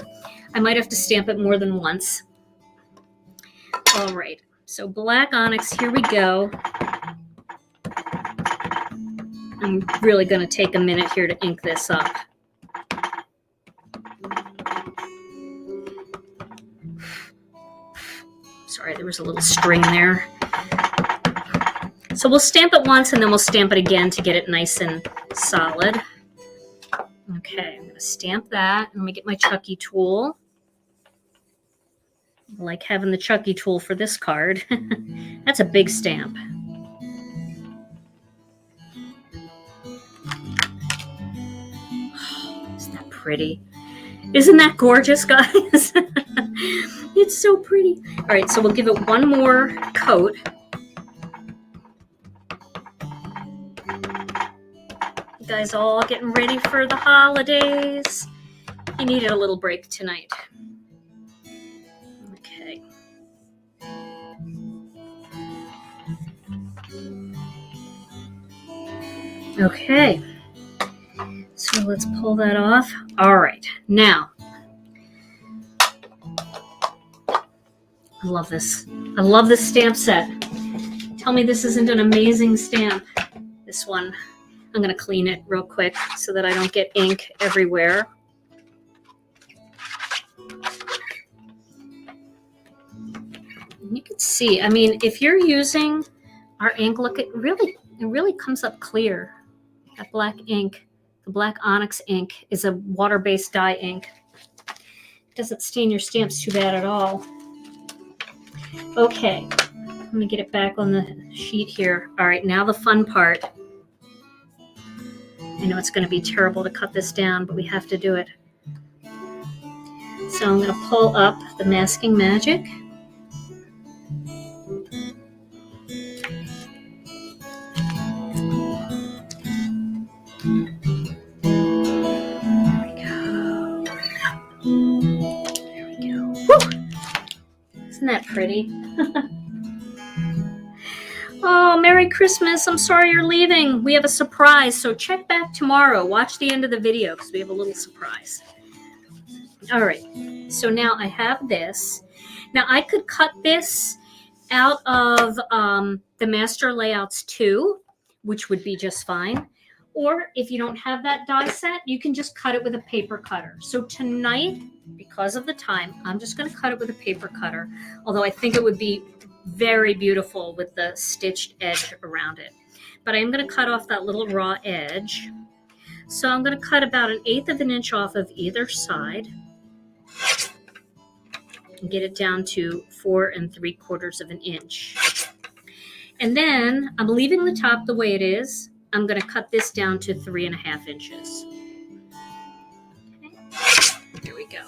I might have to stamp it more than once. All right. So black onyx, here we go. I'm really going to take a minute here to ink this up. Sorry, there was a little string there. So we'll stamp it once and then we'll stamp it again to get it nice and solid. Okay, I'm going to stamp that. Let me get my Chucky tool. I like having the Chucky tool for this card. That's a big stamp. Isn't that pretty? Isn't that gorgeous, guys? It's so pretty. All right, so we'll give it one more coat. You guys all getting ready for the holidays. You needed a little break tonight. Okay. Okay. So let's pull that off. All right. Now, I love this. I love this stamp set. Tell me this isn't an amazing stamp. This one. I'm going to clean it real quick so that I don't get ink everywhere. You can see, I mean, if you're using our ink, look, it really comes up clear. That black ink, the black onyx ink, is a water-based dye ink. It doesn't stain your stamps too bad at all. Okay, let me get it back on the sheet here. All right, now the fun part. I know it's going to be terrible to cut this down, but we have to do it. So I'm going to pull up the masking magic. Isn't that pretty? Oh, Merry Christmas. I'm sorry you're leaving. We have a surprise, so check back tomorrow. Watch the end of the video because we have a little surprise. All right, so now I have this. Now I could cut this out of the master layouts too, which would be just fine. Or if you don't have that die set, you can just cut it with a paper cutter. So tonight, because of the time, I'm just going to cut it with a paper cutter, although I think it would be very beautiful with the stitched edge around it. But I am going to cut off that little raw edge. So I'm going to cut about 1/8 of an inch off of either side and get it down to 4 3/4 of an inch. And then I'm leaving the top the way it is. I'm going to cut this down to 3.5 inches. Okay. There we go.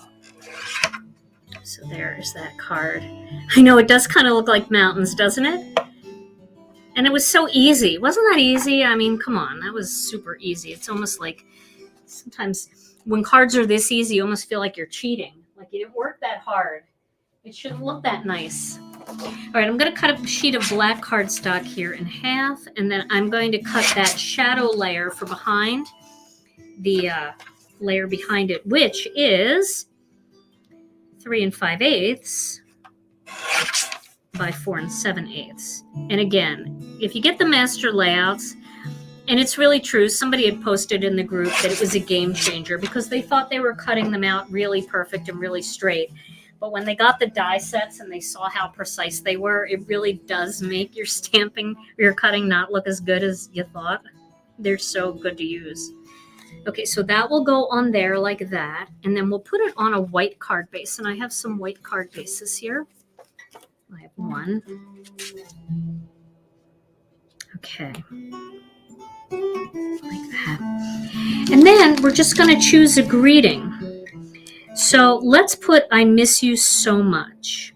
So there is that card. I know it does kind of look like mountains, doesn't it? And it was so easy. Wasn't that easy? I mean, come on, that was super easy. It's almost like sometimes when cards are this easy, you almost feel like you're cheating. Like you didn't work that hard. It shouldn't look that nice. All right, I'm going to cut a sheet of black cardstock here in half, and then I'm going to cut that shadow layer for behind the layer behind it, which is 3 5/8 by 4 7/8. And again, if you get the master layouts, and it's really true, somebody had posted in the group that it was a game changer because they thought they were cutting them out really perfect and really straight. But when they got the die sets and they saw how precise they were, it really does make your stamping or your cutting not look as good as you thought. They're so good to use. Okay, so that will go on there like that. And then we'll put it on a white card base. And I have some white card bases here. I have one. Okay. Like that. And then we're just going to choose a greeting. So let's put I miss you so much.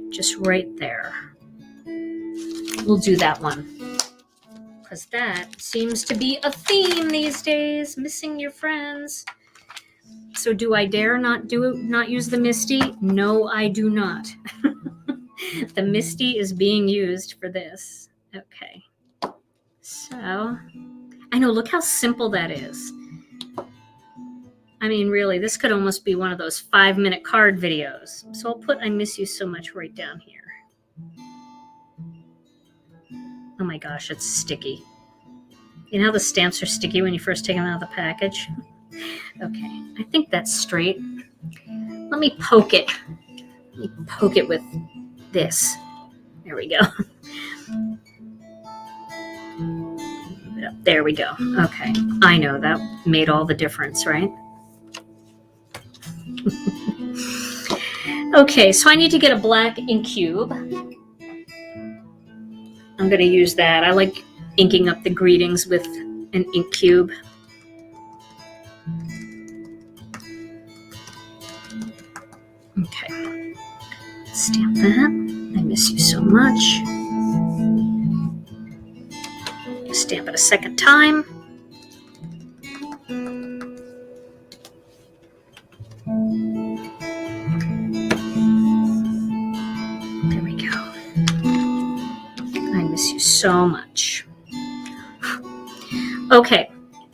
Just right there. We'll do that one. Because that seems to be a theme these days, missing your friends. So do I dare not use the Misty? No, I do not. The Misty is being used for this. Okay. So, I know, look how simple that is. I mean, really, this could almost be one of those 5-minute card videos. So I'll put I miss you so much right down here. Oh my gosh, it's sticky. You know how the stamps are sticky when you first take them out of the package? Okay, I think that's straight. Let me poke it. Let me poke it with this. There we go. There we go. Okay, I know that made all the difference, right? Okay, so I need to get a black ink cube. I'm going to use that. I like inking up the greetings with an ink cube. Okay, stamp that. I miss you so much. Stamp it a second time. There we go. I miss you so much. Okay,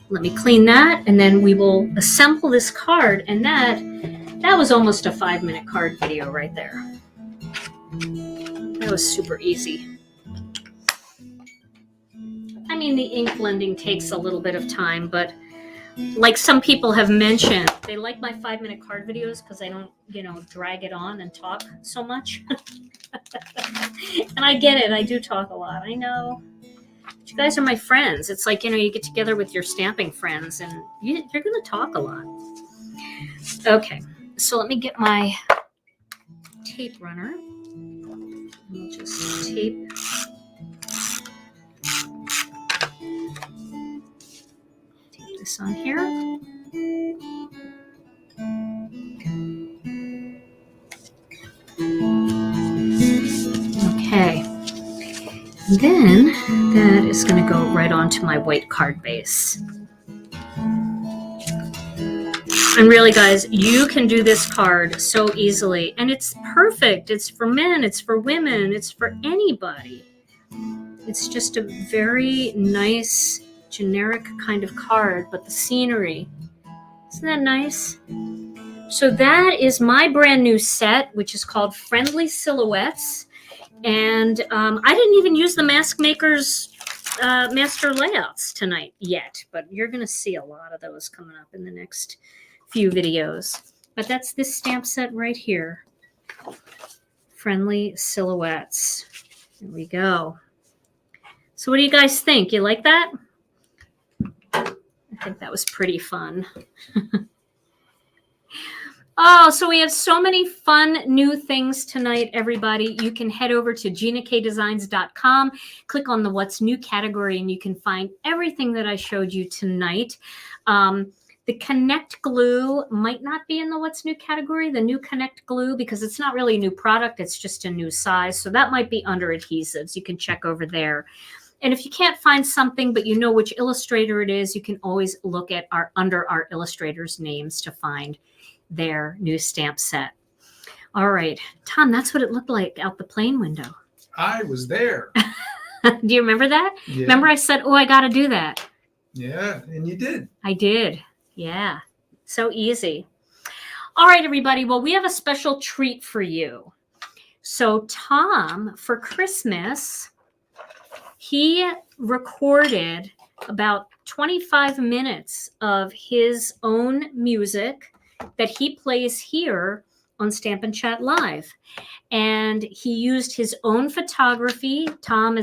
let me clean that, and then we will assemble this card, and that was almost a 5-minute card video right there. That was super easy. I mean, the ink blending takes a little bit of time, but like some people have mentioned, they like my 5-minute card videos because I don't, drag it on and talk so much. And I get it. I do talk a lot. I know. But you guys are my friends. It's like, you get together with your stamping friends and you're going to talk a lot. Okay. So let me get my tape runner. I'll just tape this on here. Okay. And then that is going to go right onto my white card base. And really, guys, you can do this card so easily. And it's perfect. It's for men. It's for women. It's for anybody. It's just a very nice, generic kind of card, but the scenery, isn't that nice? So that is my brand new set, which is called Friendly Silhouettes. And I didn't even use the Mask Maker's master layouts tonight yet, but you're going to see a lot of those coming up in the next few videos. But that's this stamp set right here. Friendly Silhouettes. There we go. So what do you guys think? You like that? I think that was pretty fun. Oh, so we have so many fun new things tonight, everybody. You can head over to GinaKDesigns.com, click on the What's New category, and you can find everything that I showed you tonight. The Connect Glue might not be in the What's New category, the new Connect Glue, because it's not really a new product. It's just a new size. So that might be under adhesives. You can check over there. And if you can't find something, but you know which illustrator it is, you can always look at under our illustrators' names to find their new stamp set. All right, Tom, that's what it looked like out the plane window. I was there. Do you remember that? Yeah. Remember I said, oh, I got to do that. Yeah, and you did. I did. Yeah, so easy. All right, everybody. Well, we have a special treat for you. So Tom, for Christmas, he recorded about 25 minutes of his own music that he plays here on Stampin' Chat Live. And he used his own photography. Tom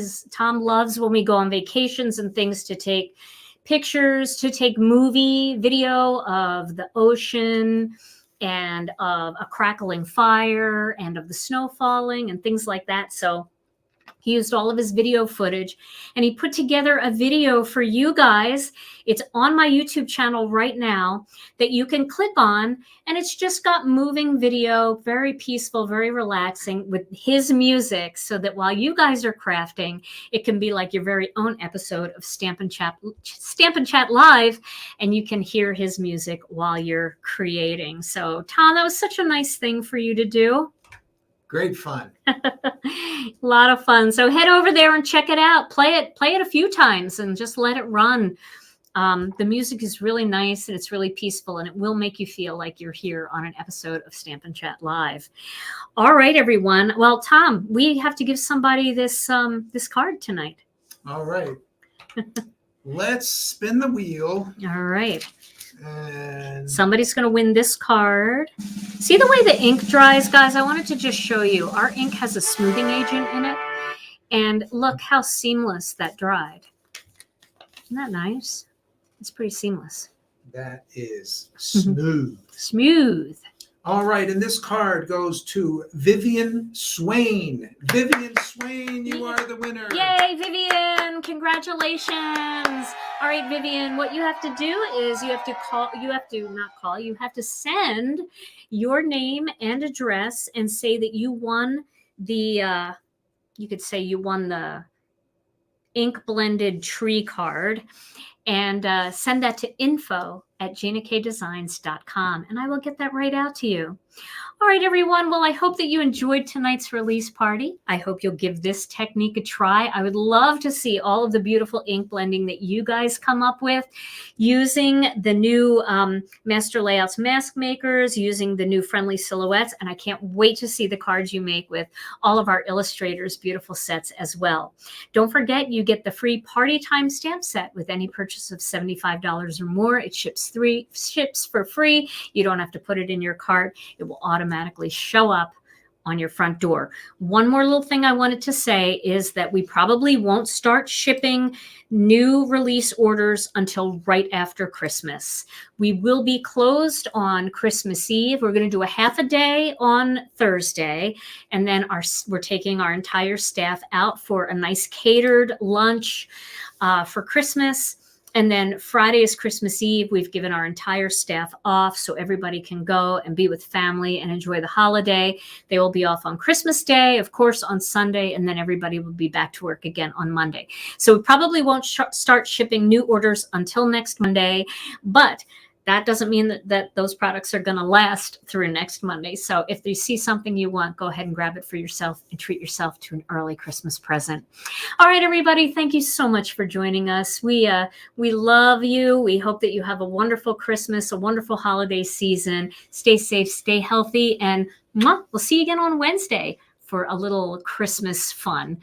loves when we go on vacations and things to take pictures, to take video of the ocean and of a crackling fire and of the snow falling and things like that. So he used all of his video footage and he put together a video for you guys. It's on my YouTube channel right now that you can click on, and it's just got moving video, very peaceful, very relaxing with his music, so that while you guys are crafting, it can be like your very own episode of Stampin' Chat Live, and you can hear his music while you're creating. So Tom, that was such a nice thing for you to do. Great fun. A lot of fun. So head over there and check it out. Play it a few times and just let it run. The music is really nice and it's really peaceful, and it will make you feel like you're here on an episode of Stampin' Chat Live. All right, everyone. Well, Tom, we have to give somebody this card tonight. All right. Let's spin the wheel. All right. And Somebody's going to win this card. See the way the ink dries, guys? I wanted to just show you. Our ink has a smoothing agent in it. And look how seamless that dried. Isn't that nice? It's pretty seamless. that is smooth. Smooth. All right, and this card goes to Vivian Swain. Vivian Swain, you are the winner. Yay, Vivian! Congratulations! All right, Vivian, what you have to do is you have to send your name and address and say that you won the, you could say you won the ink blended tree card, and send that to info@GinaKDesigns.com, and I will get that right out to you. All right, everyone. Well, I hope that you enjoyed tonight's release party. I hope you'll give this technique a try. I would love to see all of the beautiful ink blending that you guys come up with using the new Master Layouts Mask Makers, using the new Friendly Silhouettes, and I can't wait to see the cards you make with all of our illustrators' beautiful sets as well. Don't forget, you get the free Party Time stamp set with any purchase of $75 or more. It ships for free. You don't have to put it in your cart. It will automatically show up on your front door. One more little thing I wanted to say is that we probably won't start shipping new release orders until right after Christmas. We will be closed on Christmas Eve. We're going to do a half a day on Thursday, and then we're taking our entire staff out for a nice catered lunch for Christmas. And then Friday is Christmas Eve. We've given our entire staff off so everybody can go and be with family and enjoy the holiday. They will be off on Christmas Day, of course, on Sunday, and then everybody will be back to work again on Monday. So we probably won't start shipping new orders until next Monday, but that doesn't mean that those products are going to last through next Monday. So if you see something you want, go ahead and grab it for yourself and treat yourself to an early Christmas present. All right, everybody, thank you so much for joining us. We love you. We hope that you have a wonderful Christmas, a wonderful holiday season. Stay safe, stay healthy, and we'll see you again on Wednesday for a little Christmas fun.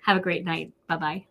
Have a great night. Bye-bye.